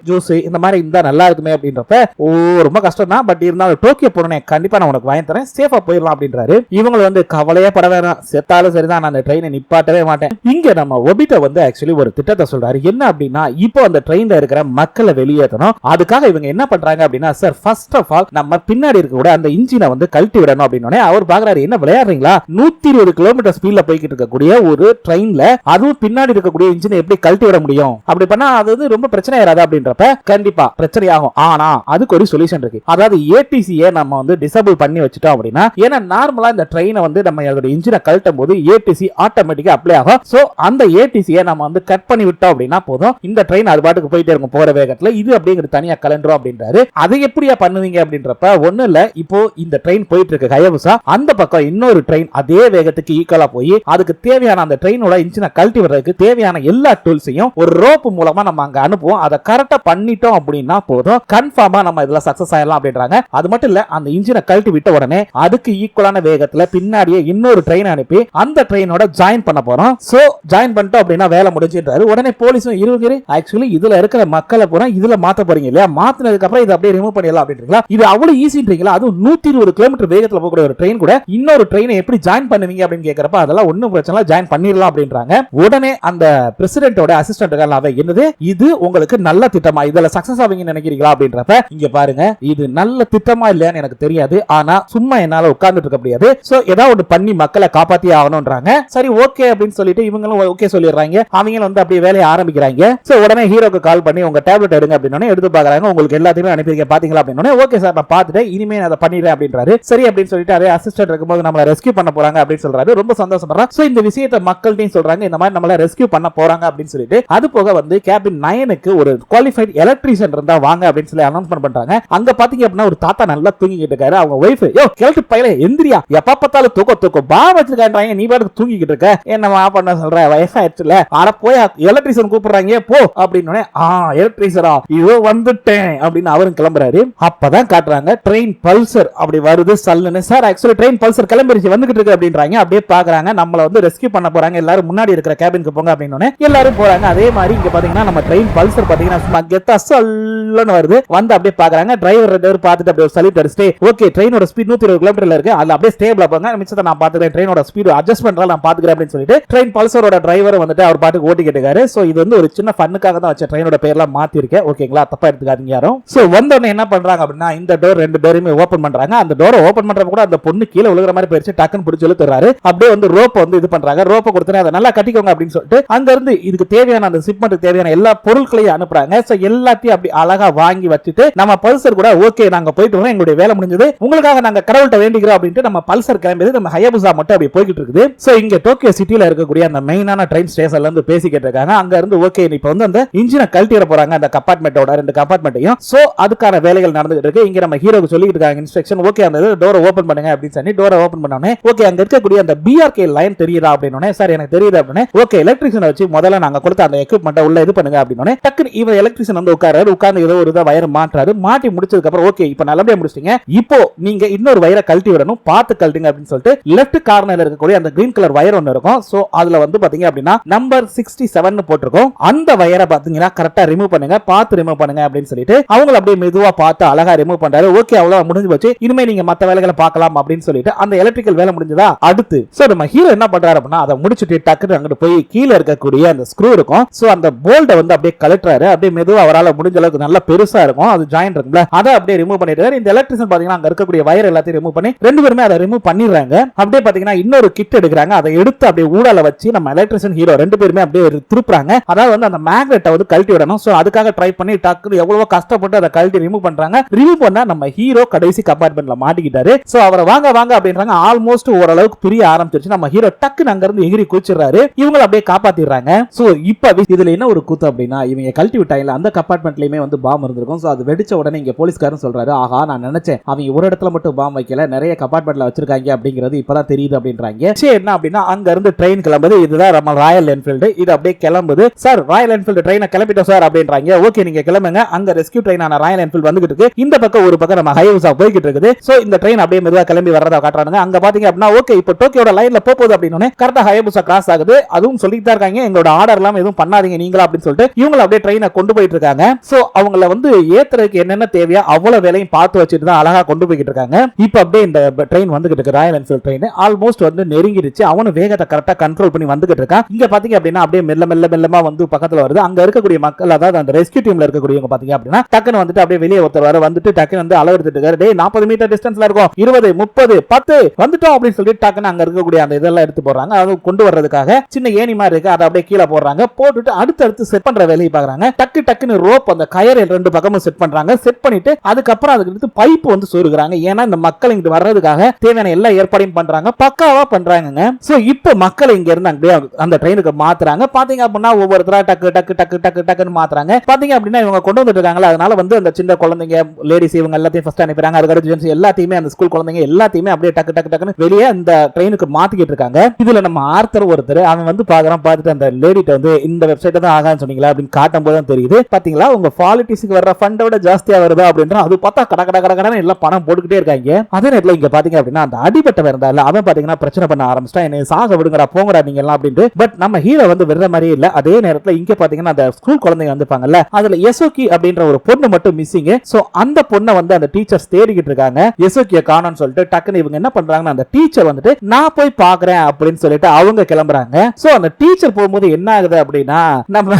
ஜூஸ் இந்த மாதிரி இருந்தா நல்லா இருக்குமே அப்படின்றப்ப ஓ ரொம்ப கஷ்டம் தான், பட் இருந்தாலும் டோக்கியோ போனோன்னே கண்டிப்பா நான் உனக்கு வாங்கி தரேன், சேஃபா போயிடலாம் அப்படின்றாரு. இவங்க வந்து கவலையே பட வேணாம், செத்தாலும் சரிதான், நான் அந்த ட்ரெயினை நிப்பாட்டவே மாட்டேன். இங்க நம்ம ஒபிட்டா வந்து ஆக்சுவலி ஒரு திட்டத்தை சொல்றாரு. என்ன அப்படின்னா, இப்போ அந்த ட்ரெயின்ல இருக்கிற மக்களை வெளியேற்றணும். அதுக்காக இவங்க என்ன பண்றாங்க அப்படின்னா, சார் ஃபர்ஸ்ட் ஆஃப் ஆல் நம்ம பின்னாடி இருக்க கூட அந்த இன்ஜினை வந்து கழட்டி விடணும் அப்படின்னு அவர் பாக்குறாரு. என்ன விளையாடுறீங்களா, 120 கிலோமீட்டர் ஸ்பீட்ல போய்கிட்டு இருக்கக்கூடிய ஒரு ட்ரெயின்ல அதுவும் பின்னாடி இருக்கக்கூடிய இன்ஜினை எப்படி கழட்டி விட முடியும், அப்படி பண்ணா அது வந்து ரொம்ப பிரச்சனை ஆகாது அப்படின்றப்ப கண்டிப்பா பிரச்சனை ஆகும். ஆனா அதுக்கு ஒரு சொல்யூஷன் இருக்கு. அதாவது ஏடிசியை நம்ம வந்து டிசேபிள் பண்ணி வச்சுட்டோம் அப்படின்னா, ஏன்னா நார்மலா இந்த ட்ரெயினை வந்து நம்ம அதோட இன்ஜினை கழட்டும் போது ஏடிசி ஆட்டோமேட்டிக்கா அப்ளை ஆகும். சோ அந்த ஏடிசியை நம்ம வந்து கட் பண்ணி விட்டோம் அப்படின்னா போதும், இந்த ட்ரெயின் அது பாட்டுக்கு போயிட்டே இருக்கும் போற வேகத்துல, இது அப்படிங்கிறது தனியா கலண்டரும் அப்படின்றாரு. அதை எப்படியா பண்ணுவீங்க அப்படின்றப்ப ஒண்ணு இல்ல, இப்போ இந்த ட்ரெயின் போயிட்டு இருக்கு ஹயபுசா, அந்த பக்கம் இன்னொரு ட்ரெயின் அதே வேகத்துக்கு ஈக்குவலா போய் அதுக்கு தேவையான அந்த ட்ரெயினோட இன்ஜினை கழட்டி விடுறதுக்கு தேவையான எல்லா டூல்ஸையும் ஒரு ரோப் மூலமா நம்ம அங்க அனுப்புவோம். அதை கரெக்டா பண்ணிட்டோம் அப்படின்னா போதும், கன்ஃபார்மா நம்ம இதுல சக்சஸ் ஆயிடலாம் அப்படின்றாங்க. அது மட்டும் இல்ல, அந்த இன்ஜினை கழட்டி விட்ட உடனே அதுக்கு ஈக்குவலான வேகத்துல பின்னாடியே இன்னொரு ட்ரெயின் அனுப்பி அந்த ட்ரெயினோட ஜாயின் பண்ண போறோம். சோ ஜாயின் பண்ணிட்டோம் அப்படின்னா வேலை முடிஞ்சுன்றாரு. உடனே போலீஸும் இருவரு ஆக்சுவலி இதுல இருக்கிற மக்களை பூரா இதுல மாத்த போறீங்க இல்லையா, மாத்தினதுக்கு அப்புறம் இதை அப்படியே ரிமூவ் பண்ணிடலாம் அப்படின்றீங்களா, இது அவ்வளவு ஈஸின்றீங்களா, அது 120 கிலோமீட்டர் வேகத்துல போகக்கூடிய ஒரு ட்ரெயின் கூட இன்னொரு ட்ரெயினை எப்படி ஜாயின் பண்ணுவீங்க அப்படின்னு கேட்கறப்ப அதெல்லாம் ஒன்னும் பிரச்சனை இல்ல, ஜாயின் பண்ணிடலாம் அப்படின்றாங்க. உடனே அந்த பிரசிடென்ட்டோட அசிஸ்டன்ட் என்னது இது உங்களுக்கு நல்ல திட்டமா, இதுல சக்சஸ் ஆவீங்கன்னு நினைக்கிறீங்களா அப்படின்றப்ப இங்க பாருங்க, இது நல்ல திட்டமா இல்லையான்னு எனக்கு தெரியாது, ஆனா சும்மா என்னால உட்கார்ந்துட்டு இருக்க முடியாது, சோ ஏதாவது ஒன்று பண்ணி மக்களை காப்பாத்தி ஆகணும்ன்றாங்க. சரி ஓகே அப்படின்னு சொல்லிட்டு இவங்களும் ஓகே சொல்லிடுறாங்க. அவங்க வந்து அப்படியே வேலையை ஆரம்பிக்கிறாங்க. சோ உடனே ஹீரோக்கு கால் பண்ணி உங்க டேப்லெட் எடுங்க அப்படின்னு எடுத்து பாக்குறாங்க. உங்களுக்கு எல்லாத்தையுமே அனுப்பியிருக்கேன் பாத்தீங்களா அப்படின்னு. ஓகே சார் நான் பார்த்துட்டேன், இனிமே அதை பண்ணிடுறேன் அப்படின்றாரு. சரி அப்படின்னு சொல்லிட்டு அதே அசிஸ்டன்ட் இருக்கும்போது நம்மள ரெஸ்கியூ பண்ண போறாங்க அப்படின்னு சொல்றாரு. ரொம்ப சந்தோஷப்படுறாங்க. சோ இந்த விஷயத்தை மக்கள்கிட்டையும் சொல்றாங்க, இந்த மாதிரி நம்மள ரெஸ்கியூ பண்ண போறாங்க அப்படின்னு சொல்லிட்டு. அது போக வந்து கேபின் 9க்கு ஒரு குவாலிஃபைட் எலக்ட்ரீஷியன் இருந்தா வாங்க அப்படின்னு சொல்லி அனௌன்ஸ்மென்ட் பண்றாங்க. அங்க பாத்தீங்க அப்படின்னா ஒரு தாத்தா நல்லா தூங்கிட்டு இருக்காரு. அவங்க வைஃப் யோ கேள்ட்டு பையல எந்திரியா, எப்ப பார்த்தாலும் தூக்க பா வச்சிருக்காங்க, நீ பாட்டுக்கு தூங்கிட்டு இருக்க, என்னமா பண்ண சொல்ற, வயசாயிடுச்சுல, ஆனா போய் எலக்ட்ரீஷியன் கூப்பிடுறாங்க போ அப்படின்னு. எலக்ட்ரீஷியனா இதோ வந்துட்டேன் அப்படின்னு அவரும் கிளம்புறாரு. அப்பதான் காட்டுறாங்க ட்ரெயின் பல்சர் அப்படி வருது சல்லுன்னு. சார் ஆக்சுவலி ட்ரெயின் பல்சர் கிளம்பிருச்சு வந்துகிட்டு இருக்கு அப்படின்றாங்க. அப்படியே பாக்குறாங்க நம்மள வந்து ரெஸ்கியூ பண்ண போறாங்க, எல்லாரும் முன்னாடி இருக்கிற கேபினுக்கு போங்க அப்படின்னு எல்லாரும் போறாங்க. அதே மாதிரி இங்க பாத்தீங்கன்னா நம்ம ட்ரெயின் பல்சர் பாத்தீங்கன்னா சும்மா கெத்தா சல்லுன்னு வருது. வந்து அப்படியே பாக்குறாங்க டிரைவர் பார்த்துட்டு அப்படியே சல்யூட் அடிச்சுட்டு ஓகே ட்ரெயினோட ஸ்பீட் 120 கிலோமீட்டர்ல இருக்கு, அதுல அப்படியே ஸ்டேபிளா போங்க, மிச்சத்தை நான் பாத்துக்கிறேன், ட்ரெயினோட ஸ்பீட் அட்ஜஸ்ட்மெண்ட் நான் பாத்துக்கிறேன் அப்படின்னு சொல்லிட்டு ட்ரெயின் பல்சரோட டிரைவர் வந்துட்டு அவர் பாட்டுக்கு ஓட்டிக்கிட்டு இருக்காரு. சோ இது வந்து ஒரு சின்ன ஃபன்னுக்காக தான் வச்ச ட்ரெயினோட பேர்லாம் மாத்தி இருக்கேன், ஓகேங்களா, தப்பா எடுத்துக்காதீங்க யாரும். சோ வந்தோடனே என்ன பண்றாங்க அப்படின்னா இந்த டோர் 2 டோரையுமே ஓபன் பண்றாங்க. அந்த டோரை ஓபன் பண்றப்ப கூட அந்த பொண்ணு கீழே விழுகிற மாதிரி போயிடுச்சு, டக்குன்னு பிடிச்சு இழுத்துறாரு. அப்படியே வந்து ரோப் வந்து இது பண்றாங்க, ரோப்பை கொடுத்துட்டு அதை நல்லா கட்டிக்கோங்க அப்படின்னு சொல்லிட்டு அங்க இருந்து இதுக்கு தேவையான அந்த ஷிப்மெண்ட்டுக்கு தேவையான எல்லா பொருட்களையும் அனுப்புறாங்க. சோ எல்லாத்தையும் அப்படி அழகா வாங்கி வச்சுட்டு நம்ம பல்சர் கூட ஓகே நாங்க போயிட்டு வரோம், எங்களுடைய வேலை முடிஞ்சது, உங்களுக்காக நாங்க கடவுள்கிட்ட வேண்டிக்கிறோம் அப்படின்ட்டு நம்ம பல்சர் கிளம்பியது. நம்ம ஹயபுசா மட்டும் அப்படி போய்கிட்டு இருக்குது. சோ இங்க டோக்கியோ சிட்டில இருக்கக்கூடிய அந்த மெயினான ட்ரெயின் ஸ்டேஷன்ல இருந்து பேசிக்கிட்டு இருக்காங்க. அங்க இருந்து ஓகே இப்போ வந்து அந்த இன்ஜினை கழட்டி வர போறாங்க, அந்த கம்பார்ட்மெண்டோட 2 கம்பார்ட்மெண்ட்டையும். சோ அதுக்கான வேலைகள் நடந்துகிட்டு இருக்கு. இங்க நம்ம ஹீரோக்கு சொல்லிட்டு இருக்காங்க இன்ஸ்ட்ரக்ஷன். ஓகே அந்த டோரை ஓபன் பண்ணுங்க அப்படின்னு சொல்லி டோரை ஓபன் பண்ணோனே ஓகே அங்க இருக்கக்கூடிய அந்த பிஆர்கே லைன் தெரியுதா அப்படின்னு. சார் எனக்கு தெரியுது அப்படின்னு. ஓகே எலக்ட்ரிஷியனை வச்சு முதல்ல நாங்க கொடுத்த அந்த எக்யூப்மெண்ட்டை உள்ள இது பண்ணுங்க அப்படின்னு. டக்குனு இவன் எலக்ட்ரிஷியன் வந்து உட்கார்ந்து ஏதோ ஒரு வயர் மாற்றாரு. மாட்டி முடிச்சதுக்கு அப்புறம் ஓகே இப்போ நல்லபடியா முடிச்சிட்டீங்க, இப்போ நீங்க இன்னொரு வயரை கழட்டி விடணும், பார்த்து கழட்டுங்க அப்படின்னு சொல்லிட்டு லெஃப்ட் கார்னர்ல இருக்கக்கூடிய அந்த கிரீன் கலர் வயர் ஒன்னு இருக்கும். சோ அதுல வந்து பாத்தீங்க அப்படின்னா நம்பர் நம்பர் 67 போட்டிருக்கோம். அந்த வயரை பாத்தீங்கன்னா கரெக்டா ரிமூவ் பண்ணுங்க, பார்த்து ரிமூவ் பண்ணுங்க அப்படின்னு சொல்லிட்டு அவங்க அப்படியே மெதுவா பார்த்து அழகா ரிமூவ் பண்றாரு. ஓகே, அவ்வளவு முடிஞ்சு போச்சு, இனிமே நீங்க மத்த வேலைகளை பார்க்கலாம் அப்படின்னு சொல்லிட்டு அந்த எலக்ட்ரிக்கல் வேலை முடிஞ்சதா அடுத்து சோ நம்ம ஹீரோ என்ன பண்றாரு அப்படின்னா அதை முடிச்சுட்டு டக்குனு அங்கிட்டு போய் கீழே இருக்கக்கூடிய அந்த ஸ்க்ரூ இருக்கும், சோ அந்த போல்ட வந்து அப்படியே கலட்டுறாரு. அப்படியே மெதுவா அவரால் முடிஞ்ச அளவுக்கு நல்ல பெருசா இருக்கும் அது ஜாயின் இருக்குல்ல, அதை அப்படியே ரிமூவ் பண்ணிட்டு இந்த எலக்ட்ரிஷியன் பாத்தீங்கன்னா அங்க இருக்கக்கூடிய வயர் எல்லாத்தையும் ரிமூவ் பண்ணி ரெண்டு பேருமே அதை ரிமூவ் பண்ணிடுறாங்க. அப்படியே பாத்தீங்கன்னா இன்னொரு கிட் எடுக்கிறாங்க, அதை எடுத்து அப்படியே ஊடால வச்சு நம்ம எலக்ட்ரிஷியன் ஹீரோ ரெண்டு பேருமே அப்படியே திருப்புறாங்க. அதாவது வந்து அந்த மேக்னெட்டை வந்து கழட்டி விடணும். சோ அதுக்காக ட்ரை பண்ணி டக்குனு எவ்வளவு கஷ்டப்பட்டு அதை கழட்டி ரிமூவ் பண்றாங்க. ரிமூவ் பண்ணா நம்ம ஹீரோ கடைசி கம்பார்ட்மெண்ட்ல மாட்டிக்கிட்டாரு. சோ அவரை வாங்க வாங்க அப்படின்றாங்க. ஆல்மோஸ்ட் ஓரளவுக்கு பிரிய ஆரம்பிச்சிருச்சு. நம்ம ஹீரோ டக்குன்னு அங்க இருந்து எகிரி குதிச்சிடுறாரு. இவங்க அப்படியே காப்பாத்திடுறாங்க. சோ இப்ப இதுல என்ன ஒரு கூத்து அப்படின்னா இவங்க கழட்டி விட்டாங்க அந்த கம்பார்ட்மெண்ட்லயுமே வந்து பாம் இருந்திருக்கும். சோ அது வெடிச்ச உடனே இங்க போலீஸ்காரன் சொல்றாரு, ஆஹா நான் நினைச்சேன் அவங்க ஒரு இடத்துல மட்டும் பாம் வைக்கல, நிறைய கம்பார்ட்மெண்ட்ல வச்சிருக்காங்க அப்படிங்கிறது இப்பதான் தெரியுது அப்படின்றாங்க. சரி என்ன அப்படின்னா அங்க இருந்து ட்ரெயின் கிளம்புது. இதுதான் நம்ம ராயல் என்ஃபீல்டு. இது அப்படியே கிளம்புது. சார் ராயல் என்ஃபீல்டு ட்ரெயினை கிளம்பிட்டோம் சார் அப்படின்றாங்க. ஓகே நீங்க கிளம்புங்க. அங்க ரெஸ்கியூ ட்ரெயினான ராயல் என்ஃபீல்டு வந்துகிட்டு இருக்கு. இந்த பக்கம் ஒரு பக்கம் நம்ம ஹைவேஸா போய்கிட்டு இருக்குது. சோ இந்த ட்ரெயின் அப்படியே மெதுவா கிளம்பி வர்றதா காட்டுறாங்க. அங்க பாத்தீங்க அப்படின்னா ஓகே இப்போ டோக்கியோட லைன்ல போகுது அப்படின்னு கரெக்டா ஹைவேஸா கிராஸ் ஆகுது. அதுவும் சொல்லிட்டு தான் இருக்காங்க எங்களோட ஆர்டர் எல்லாம் எதுவும் பண்ணாதீங்க நீங்களா அப்படின்னு சொல்லிட்டு இவங்க அப்படியே ட்ரெயினை கொண்டு போயிட்டு இருக்காங்க. சோ அவங்கள வந்து ஏத்துறதுக்கு என்னென்ன தேவையா அவ்வளவு வேலையும் பார்த்து வச்சுட்டு தான் அழகா கொண்டு போய்கிட்டு இருக்காங்க. இப்போ அப்படியே இந்த ட்ரெயின் வந்துகிட்டு இருக்கு ராயல் என்ஃபீல்டு ட்ரெயின். ஆல்மோஸ்ட் வந்து நெருங்கிடுச்சு. அவனு வேகத்தை கரெக்டா கண்ட்ரோல் பண்ணி வந்துகிட்டு இருக்கான். இங்க பாத்தீங்க அப்படின்னா அப்படியே மெல்ல மெல்ல மெல்லமா வந்து பக்கத்துல வருது. அங்க இருக்கக்கூடிய மக்கள் அதாவது அந்த ரெஸ்கியூ டீம்ல இருக்கக்கூடியவங்க பாத்தீங்க அப்படின்னா டக்குன்னு வந்துட்டு அப்படியே வெளியே ஒருத்தர் வர வந்துட்டு டக்குன்னு வந்து அளவெடுத்துட்டு இருக்காரு. டேய் 40 மீட்டர் டிஸ்டன்ஸ்ல இருக்கும், 20 30 10 வந்துட்டோம் அப்படின்னு சொல்லிட்டு டக்குன்னு அங்க இருக்கக்கூடிய அந்த இதெல்லாம் எடுத்து போடுறாங்க. அது கொண்டு வர்றதுக்காக சின்ன ஏணி மாதிரி இருக்கு, அதை அப்படியே கீழே போடுறாங்க. போட்டுட்டு அடுத்து செட் பண்ற வேலையை பாக்குறாங்க. டக்குன்னு ரோப் அந்த கயர் ரெண்டு பக்கமும் செட் பண்றாங்க. செட் பண்ணிட்டு அதுக்கப்புறம் அதுக்கு பைப் வந்து சொருகுறாங்க. ஏன்னா இந்த மக்கள் இங்க வர்றதுக்காக தேவையான எல்லா ஏற்பாடையும் பண்றாங்க, பக்காவா பண்றாங்க. சோ இப்போ மக்கள் இங்க இருந்து அங்கே அந்த ட்ரெயினுக்கு மாத்துறாங்க. பாத்தீங்க அப்படின்னா ஒவ்வொருத்தரா டக்கு டக்கு டக்கு டக்கு டக்குன்னு மாத்துறாங்க. பாத்தீங்க அப்படின்னா இவங்க கொண்டு வந்துட்டு இருக்காங்களா, அதனால வந்து அந்த சின்ன குழந்தைங்க லேடிஸ் இவங்க எல்லாத்தையும் ஃபர்ஸ்ட் அனுப்புறாங்க. அதுக்கடுத்து ஜென்ஸ் எல்லாத்தையுமே அந்த ஸ்கூல் குழந்தைங்க எல்லாத்தையுமே அப்படியே டக்கு டக்கு டக்குன்னு வெளியே அந்த ட்ரெயினுக்கு மாத்திக்கிட்டு இருக்காங்க. இதுல நம்ம ஆர்த்தர் ஒருத்தர் அவன் வந்து பாக்குறான். பார்த்துட்டு அந்த லேடிட்ட வந்து இந்த வெப்சைட் தான் ஆகான்னு சொன்னீங்களா அப்படின்னு காட்டும் போது தான் தெரியுது, பாத்தீங்களா உங்க பாலிட்டிக்ஸ்க்கு வர்ற ஃபண்டை விட ஜாஸ்தியா வருதா அப்படின்ற அது பார்த்தா கட கட கட கடன்னு எல்லாம் பணம் போட்டுக்கிட்டே இருக்காங்க. அதே நேரத்தில் இங்க பாத்தீங்க அப்படின்னா அந்த அடிபட்டவன் இருந்தால அவன் பாத்தீங்கன்னா பிரச்சனை பண்ண ஆரம்பிச்சிட்டான். என்ன சாக விடுங்கடா போங்கடா நீங்க எல்லாம் அப்படின்ட்டு. பட் நம்ம ஹீரோ வந்து விடுற மாதிரி இல்ல. அதே நேரத்தில் இங்க பாத்தீங்கன்னா அந்த ஸ்கூல் குழந்தைங்க வந்துப்பாங்கல்ல, அதுல யசோகி அப்படின்ற ஒரு பொண்ணு மட்டும் மிஸ்ஸிங். சோ அந்த பொண்ணை வந்து அந்த டீச்சர்ஸ் தேடிக்கிட்டு இருக்காங்க. யசோகியை காணோம்னு சொல்லிட்டு டக்குன்னு இவங்க என்ன பண்றாங்கன்னா அந்த டீச்சர் வந்துட்டு நான் போய் பாக்குறேன் அப்படின்னு சொல்லிட்டு அவங்க கிளம்புறாங்க. சோ அந்த டீச்சர் போகும்போது என்ன ஆகுது அப்படின்னா நம்ம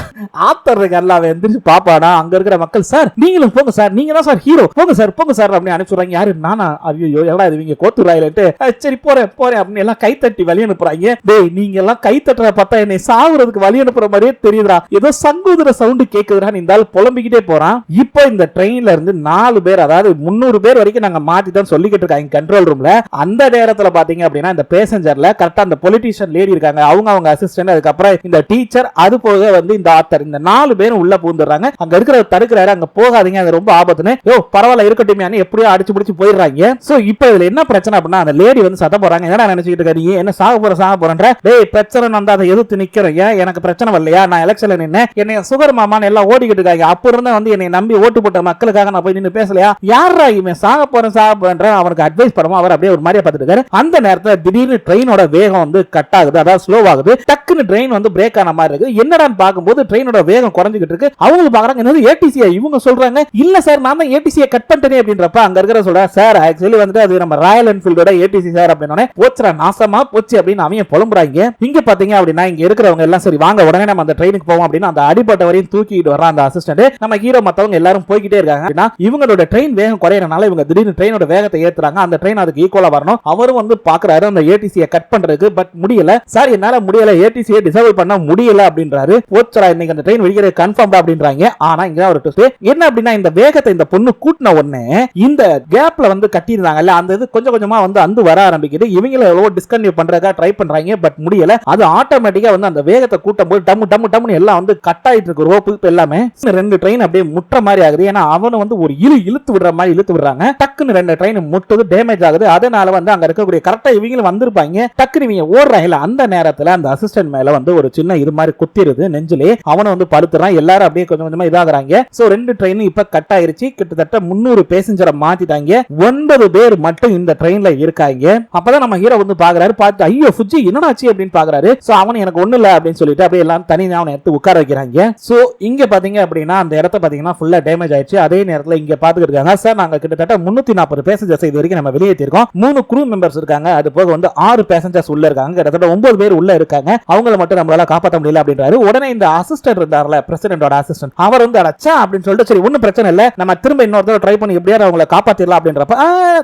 ஆத்தர் எல்லாம் எந்திரிச்சு பாப்பானா அங்க இருக்கிற மக்கள் சார் நீங்களும் போங்க சார், நீங்க தான் சார் ஹீரோ, போங்க சார் அப்படின்னு அனுப்பிச்சுறாங்க. யாரு நானா? ஐயோ எடா இவங்க கோத்துறாயிலட்டு சரி போறேன் அப்படின்னு எல்லாம் கை தட்டி வழி அனுப்புறாங்க. டேய் நீங்க எல்லாம் கை தட்டுற பார்த்தா என்னை சாகுறதுக்கு வழி அனுப்புற மாதிரியே தெரியுதுடா, ஏதோ சங்குதுற சவுண்ட் கேக்குதுடா, இந்த ஆள் புலம்பிக்கிட்டே போறான். இப்போ இந்த ட்ரெயின்ல இருந்து 4 பேர் அதாவது 300 பேர் வரைக்கும் நாங்க மாத்திட்டோம் சொல்லிக்கிட்டு இருக்காங்க கண்ட்ரோல் ரூம்ல. அந்த நேரத்துல பாத்தீங்க அப்படின்னா இந்த பேசஞ்சர்ல கரெக்டா அந்த பொலிட்டிஷியன் லேடி இருக்காங்க, அவங்க அசிஸ்டன்ட், அதுக்கப்புறம் இந்த டீச்சர், அது போக வந்து இந்த ஆத்தர், இந்த 4 பேரும் உள்ள பூந்துடுறாங்க. அங்க இருக்கிற தடுக்கிறாரு, அங்க போகாதீங்க அது ரொம்ப ஆபத்துன்னு. பரவாயில்ல இருக்கட்டும் எப்படியோ அடிச்சு பிடிச்சு போயிடுறாங்க. சோ இப்போ இதுல என்ன பிரச்சனை அப்படின்னா அந்த லேடி வந்து சத்த போறாங்க. என்னடா நினைச்சிட்டு இருக்காரு, என்ன சாக போறன்ற, டேய் பிரச்சனை வந்தா அதை எதிர்த்து நிக்கிறேன், எனக்கு பிரச்சனை வரலையா, நான் எலெக்ஷன்ல நின்னு என்னை சுகர் மாமான்னு எல்லாம் ஓடிக்கிட்டு இருக்காங்க, அப்ப இருந்து வந்து என்னை நம்பி ஓட்டு போட்ட மக்களுக்காக நான் போய் நின்று பேசலையா, யாரா இவன் சாக போறேன் அவனுக்கு அட்வைஸ் பண்ணுவோம். அவர் அப்படியே ஒரு மாதிரியா பார்த்துட்டு இருக்காரு. அந்த நேரத்தில் திடீர்னு ட்ரெயினோட வேகம் வந்து கட் ஆகுது, அதாவது ஸ்லோ ஆகுது. டக்குன்னு ட்ரெயின் வந்து பிரேக் ஆன மாதிரி இருக்கு. என்னடான்னு பார்க்கும்போது ட்ரெயினோட வேகம் குறைஞ்சிக்கிட்டு இருக்கு. அவங்க பாக்குறாங்க என்னது ஏடிசியா, இவங்க சொல்றாங்க இல்ல சார் நான் தான் ஏடிசியை கட் பண்ணிட்டேனே அப்படின்றப்ப அங்க இருக்கிற சொல்ற சார் ஆக்சுவலி வந்துட்டு அது நம்ம ராயல் என்ஃபீல்டோட ஏடிசி சார் அப்படின்னே போச்சுரா நாசமா போச்சு அப்படின்னு அவங்க புலம்புறாங்க. இங்க பாத்தீங்க அப்படின்னா இங்க இருக்கிறவங்க எல்லாம் சரி வாங்க உடனே நம்ம அந்த ட்ரெயினுக்கு போவோம் அப்படின்னு அந்த அடிப்பட்ட வரையும் தூக்கிட்டு வர அந்த அசிஸ்டன்ட் நம்ம ஹீரோ மத்தவங்க எல்லாரும் போய்கிட்டே இருக்காங்க. இவங்களோட ட்ரெயின் வேகம் குறையறனால இவங்க திடீர்னு ட்ரெயினோட வேகத்தை ஏத்துறாங்க. அந்த ட்ரெயின் அதுக்கு ஈக்குவலா வரணும். அவரும் வந்து பாக்குறாரு அந்த ஏடிசியை கட் பண்றதுக்கு, பட் முடியல சார், என்னால முடியல, ஏடிசியை டிசேபிள் பண்ண முடியல அப்படின்றாரு. போச்சுரா இன்னைக்கு அந்த ட்ரெயின் வெடிக்கிறது கன்ஃபார்ம்டா அப்படின்றாங்க. ஆனா இங்க ஒரு ட்விஸ்ட் என்ன அப்படின்னா இந்த வேகத்தை இந்த பொண்ணு கூட்டின உடனே இந்த கேப்ல வந்து கட்டி இருந்தாங்கல்ல அந்த இது கொஞ்சம் கொஞ்சமா வந்து அந்து வர ஆரம்பிக்குது. இவங்கள எவ்வளவு டிஸ்கன்டினியூ பண்றதுக்கா ட்ரை பண்றாங்க, பட் முடியல. அது ஆட்டோமேட்டிக்கா வந்து அந்த வேகத்தை கூட்டும் போது டம்மு டம்மு டம்னு எல்லாம் வந்து கட் ஆயிட்டு இருக்கு ரோப்பு எல்லாமே. 2 ட்ரெயின் அப்படியே முற்ற மாதிரி ஆகுது. ஏன்னா அவனை வந்து ஒரு இழுத்து விடுற மாதிரி இழுத்து விடுறாங்க. டக்குன்னு 2 ட்ரெயின் முட்டுது, டேமேஜ் ஆகுது. அதனால வந்து அங்க இருக்கக்கூடிய கரெக்டா இவங்களும் வந்திருப்பாங்க. டக்குன்னு இவங்க ஓடுறாங்க. அந்த நேரத்துல அந்த அசிஸ்டன்ட் மேல வந்து ஒரு சின்ன இது மாதிரி குத்திருது நெஞ்சிலே. அவனை வந்து படுத்துறான். எல்லாரும் அப்படியே கொஞ்சம் கொஞ்சமா இதாகிறாங்க. சோ 2 ட்ரெயின் இப்ப கட் ஆயிருச்சு. கிட்டத்தட்ட 300 பேசஞ்சரை மாத்திட்டாங்க. 9 பேர் மட்டும் இந்த ட்ரெயின்ல இருக்காங்க. அப்பதான் நம்ம ஹீரோ வந்து பாக்குறாரு. பார்த்து ஐயோ ஃபுஜி என்னடாச்சு அப்படின்னு பாக்குறாரு. சோ அவன் எனக்கு ஒண்ணு இல்ல அப்படின்னு சொல்லிட்டு அப்படியே எல்லாம் தனியா அவனை எடுத்து உட்கார வைக்கிறாங்க. சோ இங்க பாத்தீங்க அப்படின்னா அந்த இடத்த பாத்தீங்கன்னா ஃபுல்லா டேமேஜ் ஆயிடுச்சு. அதே நேரத்துல இங்க பாத்துக்கிட்டு இருக்காங்க, சார் நாங்க கிட்டத்தட்ட 340 பேசஞ்சர்ஸ் இது வரைக்கும் நம்ம வெளியேற்றிருக்கோம். 3 க்ரூ மெம்பர்ஸ் இருக்காங்க, அது போக வந்து 6 பேசஞ்சர்ஸ் உள்ள இருக்காங்க, கிட்டத்தட்ட 9 பேர் உள்ள இருக்காங்க, அவங்கள மட்டும் நம்மளால காப்பாற்ற முடியல அப்படின்றாரு. உடனே இந்த அசிஸ்டன்ட் இருந்தார்ல, பிரசிடென்ட்டோட அசிஸ்டன்ட், அவர் வந்து அடச்சா அப்படின்னு சொல்லிட்டு சரி ஒன்னும் பிரச்சனை இல்ல, நம்ம திரும்ப இன்னொரு தடவை ட்ரை பண்ணி எப்படியாவது அவங்கள காப்பாத்திடலாம் அப்படின்றப்ப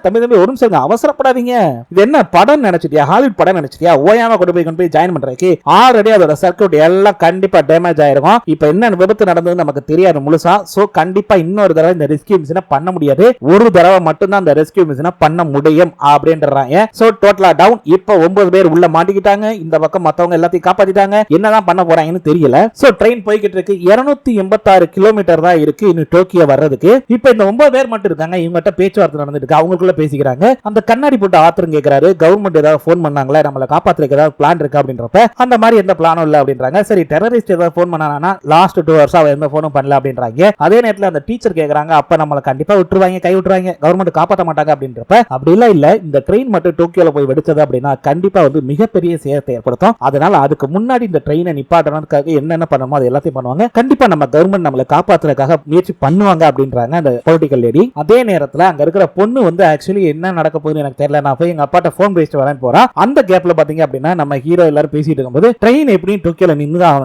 தம்பி ஒரு நிமிஷம் அவசரப்படாதீங்க, இது என்ன படம் நினைச்சிட்டியா, ஹாலிவுட் படம் நினைச்சிட்டியா, ஓயாம கொண்டு போய் ஜாயின் பண்றதுக்கு ஆல்ரெடி அதோட சர்க்யூட் எல்லாம் கண்டிப்பா டேமேஜ் ஆயிருக்கும். இப்போ என்ன விபத்து நடந்தது நமக்கு தெரியாது முழுசா. சோ கண்டிப்பா இன்னொரு தடவை இந்த ரெஸ்கியூ மிஷனை பண்ண முடியாது, ஒரு தடவை மட்டும் தான் இந்த ரெஸ்கியூ மிஷனை பண்ண முடியும் அப்படின்றாங்க. சோ டோட்டலா டவுன். இப்போ 9 பேர் உள்ள மாட்டிக்கிட்டாங்க, இந்த பக்கம் மத்தவங்க எல்லாத்தையும் காப்பாத்திட்டாங்க, என்னதான் பண்ண போறாங்கன்னு தெரியல. சோ ட்ரெயின் போய்கிட்டு இருக்கு, 286 கிலோமீட்டர் தான் இருக்கு இன்னும் டோக்கியோ வர்றதுக்கு. இப்போ இந்த 9 பேர் மட்டும் இருக்காங்க, இவங்ககிட்ட பேச்சுவார்த்தை நடந்துட்டு இருக்கு, அவங்களுக்குள்ள பேசிக்கிறாங்க. அந்த கண்ணாடி போட்டு ஆத்திரம் கேட்கிறாரு, கவர்மெண்ட் ஏதாவது போன் பண்ணாங்களா, நம்மள காப்பாத்துறதுக்கு ஏதாவது பிளான் இருக்கு அப்படின்றப்ப அந்த மாதிரி எந்த பிளானும் இல்ல அப்படின்றாங்க. சரி டெரரிஸ்ட் ஏதாவது போன் பண்ணானா, லாஸ்ட் 2 ஹவர்ஸ் அவ எந்த போனும் பண்ணல அப்படின்றாங்க. அதே நேரத்தில் அந்த டீச்சர் கேக்குறாங்க, அப்ப நம்மள கண்டிப்பா விட்டுருவாங்க, கை விட்டுருவாங்க, கவர்மெண்ட் காப்பாற்ற மாட்டாங்க அப்படின்றப்ப அப்படி இல்ல இந்த ட்ரெயின் மட்டும் டோக்கியோல போய் வெடிச்சது அப்படின்னா கண்டிப்பா வந்து மிகப்பெரிய சேதத்தை ஏற்படுத்தும். அதனால அதுக்கு முன்னாடி இந்த ட்ரெயினை நிப்பாட்டறதுக்காக என்னென்ன பண்ணணுமோ அது எல்லாத்தையும் பண்ணுவாங்க, கண்டிப்பா நம்ம கவர்மெண்ட் நம்மள காப்பாத்துறதுக்காக முயற்சி பண்ணுவாங்க அப்படின்றாங்க அந்த பொலிட்டிக்கல் லேடி. அதே நேரத்தில் அங்க இருக்கிற பொண்ணு வந்து ஆக்சுவலி என்ன நடக்க போகுதுன்னு எனக்கு தெரியல, நான் போய் எங்க அப்பாட்ட போன் பேசிட்டு வரேன் போறா. அந்த கேப்ல பாத்தீங்க அப்படின்னா நம்ம ஹீரோ எல்லாரும் பேசிட்டு இருக்கும்போது ட்ரெயின் எப்படி டோக்கியோல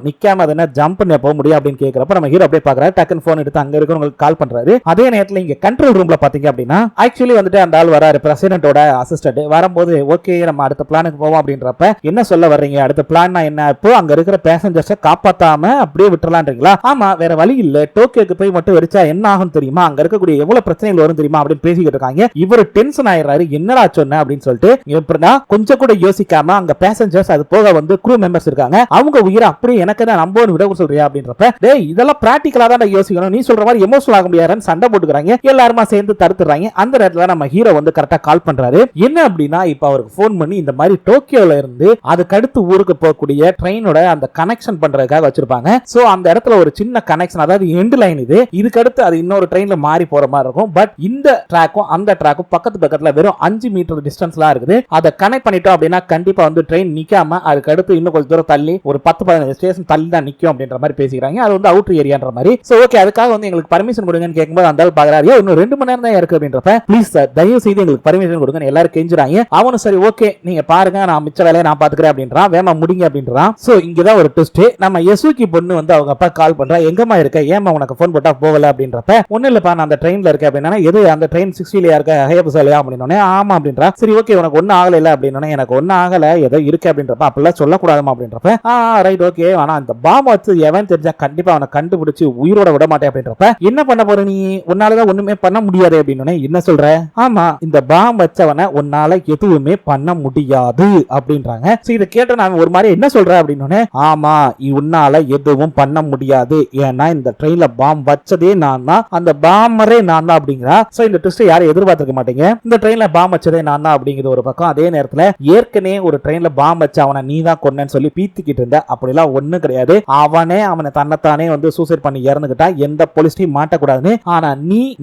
நிக்காம அதை ஜம்ப் பண்ண போக முடியும் அப்படின்னு கேட்கிறப்ப நம்ம ஹீரோ அப்படியே பாக்குறாரு, டக்குன்னு போன் எடுத்து அங்க இருக்கிறவங்களுக்கு கால் பண்றாரு. அதே நேரத்தில் இங்க கண்ட்ரோல் ரூம்ல பாத்தீங்க அப்படின்னா ஆக்சுவலி வந்துட்டு அந்த ஆள் வராரு, பிரசிடென்ட்டோட அசிஸ்டன்ட் வரும்போது ஓகே நம்ம அடுத்த பிளானுக்கு போவோம் அப்படின்றப்ப என்ன சொல்ல வர்றீங்க, அடுத்த பிளான் என்ன, இப்போ அங்க இருக்கிற பேசஞ்சர்ஸை காப்பாத்தாம அப்படியே விட்டுறலான்றீங்களா? ஆமா வேற வழி இல்ல, டோக்கியோக்கு போய் மட்டும் வெடிச்சா என்ன ஆகும் தெரியுமா, அங்க இருக்கக்கூடிய எவ்வளவு பிரச்சனைகள் வரும் தெரியுமா அப்படின்னு பேசிக்கிட்டு இருக்காங்க. இவர் டென்ஷன் ஆயிடுறாரு, என்னடா சொன்ன அப்படின்னு சொல்லிட்டு. எப்படின்னா கொஞ்சம் கூட யோசிக்காம அங்க பேசஞ்சர்ஸ் அது போக வந்து க்ரூ மெம்பர்ஸ் இருக்காங்க, அவங்க உயிரை அப்படியே எனக்கு தான் நம்பன்னு விட சொல்றியா அப்படின்றப்ப டேய் இதெல்லாம் பிராக்டிகலா தான் யோசிக்கணும், நீ சொல்ற மாதிரி எமோஷனல் ஆக முடியாதுன்னு சண்டை போட்டுக்கிறாங்க, எல்லாருமா சேர்ந்து தடுத்துறாங்க. அந்த நேரத்துல நம்ம ஹீரோ வந்து கரெக்டா கால் பண்றாரு. என்ன அப்படின்னா இப்ப அவருக்கு போன் பண்ணி இந்த மாதிரி டோக்கியோல இருந்து அதுக்கு அடுத்து ஊருக்கு போகக்கூடிய ட்ரெயினோட அந்த கனெக்ஷன் பண்றதுக்காக வச்சிருப்பாங்க. சோ அந்த இடத்துல ஒரு சின்ன கனெக்ஷன், அதாவது எண்ட் லைன் இது, இதுக்கு அடுத்து அது இன்னொரு ட்ரெயின்ல மாறி போற மாதிரி இருக்கும். பட் இந்த ட்ராக்கும் அந்த ட்ராக்கும் பக்கத்துல வெறும் 5 மீட்டர் டிஸ்டன்ஸ்ல இருக்குது. அதை கனெக்ட் பண்ணிட்டோம் அப்படின்னா கண்டிப்பா வந்து ட்ரெயின் நிக்காம அதுக்கு அடுத்து இன்னும் கொஞ்சம் தூரம் தள்ளி ஒரு 10-15 ஸ்டேஷன் தள்ளி தான் நிக்கும் அப்படின்ற மாதிரி பேசிக்கிறாங்க. அது வந்து அவுட்டர் ஏரியான்ற மாதிரி. சோ ஓகே அதுக்காக வந்து எங்களுக்கு பர்மிஷன் கொடுங்கன்னு கேட்கும்போது அந்த ஆள் பாக்குறாரு, இன்னும் 2 மணி நேரம் தான் இருக்கு அப்படின்றப்ப ப்ளீஸ் சார் தயவு செய்து எங்களுக்கு பர்மிஷன் கொடுங்க எல்லாரும் கெஞ்சுறாங்க. அவனும் சரி ஓகே நீங்க பாருங்க நான் மிச்ச வேலையை நான் பாத்துக்கிறேன் அப்படின்றான், வேமா முடிங்க அப்படின்றான். சோ இங்கதான் ஒரு ட்விஸ்ட், நம்ம யசுகி பொண்ணு வந்து அவங்க அப்பா கால் பண்றா, எங்கம்மா இருக்க, ஏமா உனக்கு போன் போட்டா போகல அப்படின்றப்ப ஒண்ணு இல்லப்பா நான் அந்த ட்ரெயின்ல இருக்கேன் அப்படின்னா, எது அந்த ட்ரெயின் 60ல இருக்க ஹயபுசாலையா அப்படின்னோடனே ஆமா அப்படின்றா. சரி ஓகே உனக்கு ஒன்னும் ஆகல இல்ல அப்படின்னோடனே எனக்கு ஒன்னும் ஆகல ஏதோ இருக்கு அப்படின்றப்ப அப்பெல்லாம் சொல்லக்கூடாதுமா அப்படின்றப்ப ரைட் ஓகே, ஆனா அந்த பாம் வச்சு எவன் தெரிஞ்சா கண்டிப்பா அவனை கண்டுபிடிச்சு உயிரோட விட மாட்டேன் அப்படின்றப்ப என்ன பண்ண போற நீ, உன்னாலதான் ஒண்ணுமே பண்ண முடியாது அப்படின்னு என்ன சொல்ற, ஆமா இந்த பாம் வச்சவனை உன்னால எதுவுமே பண்ண முடியாது அப்படின்றாங்க. இதை கேட்ட நான் ஒரு மாதிரி என்ன சொல்ற அப்படின்னு, ஆமா உன்னால எதுவும் பண்ண முடியாது, ஏன்னா இந்த ட்ரெயின்ல பாம் வச்சதே நான் தான், அந்த பாமரே நான் தான் அப்படிங்கிறா. சோ இந்த ட்விஸ்ட் யாரும் எதிர்பார்த்திருக்க மாட்டீங்க, இந்த ட்ரெயின்ல பாம் வச்சதே நான் தான் அப்படிங்கிறது ஒரு பக்கம். அதே நேரத்துல ஏற்கனவே ஒரு ட்ரெயின்ல பாம் வச்ச அவனை நீ தான் கொன்னன்னு சொல்லி பீத்திக்கிட்டு இருந்த, அப்படிலாம் ஒண்ணும் கிடையாது, அவனை தன்னைத்தானே வந்து சூசைட் பண்ணி இறந்துகிட்டா எந்த போலீஸ்டையும் மாட்டக்கூடாதுன்னு, ஆனா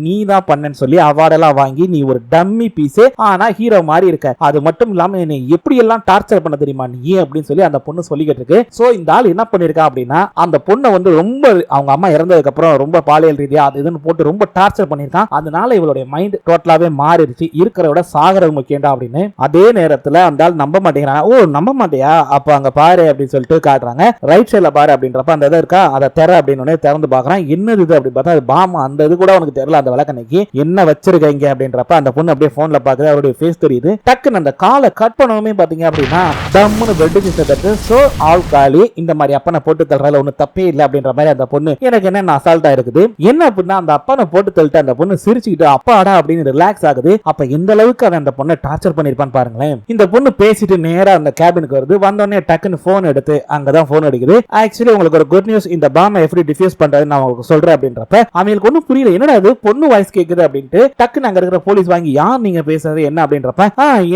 நீ தான் பண்ணன்னு சொல்லி அவார்டெல்லாம் வாங்கி நீ ஒரு டம்மி பீஸ், ஆனா ஹீரோ மாதிரி இருக்க, அது மட்டும் இல்லாம என்னை எப்படி எல்லாம் டார்ச்சர் பண்ண தெரியுமா நீ அப்படின்னு சொல்லி அந்த பொண்ணு சொல்லிக்கிட்டு இருக்கு. சோ இந்த ஆள் என்ன பண்ணிருக்கா அப்படின்னா அந்த பொண்ணை வந்து ரொம்ப அவங்க அம்மா இறந்ததுக்கு அப்புறம் ரொம்ப பாலியல் ரீதியா அது இதுன்னு போட்டு ரொம்ப டார்ச்சர் பண்ணிருக்கான். அதனால இவளுடைய மைண்ட் டோட்டலாவே மாறிடுச்சு, இருக்கிறத சாகர முக்கியண்டா அப்படின்னு. அதே நேரத்துல அந்த ஆள் நம்ப மாட்டேங்கிறான். ஓ நம்ப மாட்டியா, அப்ப அங்க பாரு அப்படின்னு சொல்லிட்டு காட்டுறாங்க. ரைட் சைட்ல பாரு அப்படின்றப்ப அந்த இதை இருக்கா அதை தெர அப்படின்னு திறந்து பாக்குறான். என்னது இது அப்படின்னு பார்த்தா அது பாமா, அந்த இது கூட உனக்கு தெரியல அந்த விளக்கணைக்கு என்ன வச்சிருக்கீங்க அப்படின்றப்ப அந்த பொண்ணு அப்படியே போன்ல பாக்குது, அவருடைய ஃபேஸ் தெரியுது. டக்குன்னு அந்த காலை கட் பண்ணவுமே பாத்தீங்க அப்படின்னா டம்முன்னு பெட் தட்டு. சோ ஆல் காலி, இந்த மாதிரி அப்பனை போட்டு தள்ளுறதுல ஒண்ணு தப்பே இல்லை அப்படின்ற மாதிரி அந்த பொண்ணு எனக்கு என்ன அசால்ட்டா இருக்குது. என்ன அப்படின்னா அந்த அப்பனை போட்டு தள்ளிட்டு அந்த பொண்ணு சிரிச்சுக்கிட்டு அப்பாடா அப்படின்னு ரிலாக்ஸ் ஆகுது. அப்ப எந்த அளவுக்கு அவன் அந்த பொண்ணை டார்ச்சர் பண்ணிருப்பான்னு பாருங்களேன். இந்த பொண்ணு பேசிட்டு நேரா அந்த கேபினுக்கு வருது, வந்தோடனே டக்குன்னு போன் எடுத்து அங்கதான் போன் அடிக்குது. ஆக்சுவலி உங்களுக்கு ஒரு குட் நியூஸ், இந்த பாமை எப்படி டிஃப்யூஸ் பண்றது நான் உங்களுக்கு சொல்றேன் அப்படின்றப்ப அவங்களுக்கு ஒன்னும் புரியல, என்னடா அது பொண்ணு வாய்ஸ் கேக்குது அப்படின்ட்டு டக்குன்னு அங்க இருக்கிற போலீஸ் வாங்கி யார் நீங்க பேசுறது என்ன அப்படின்றப்ப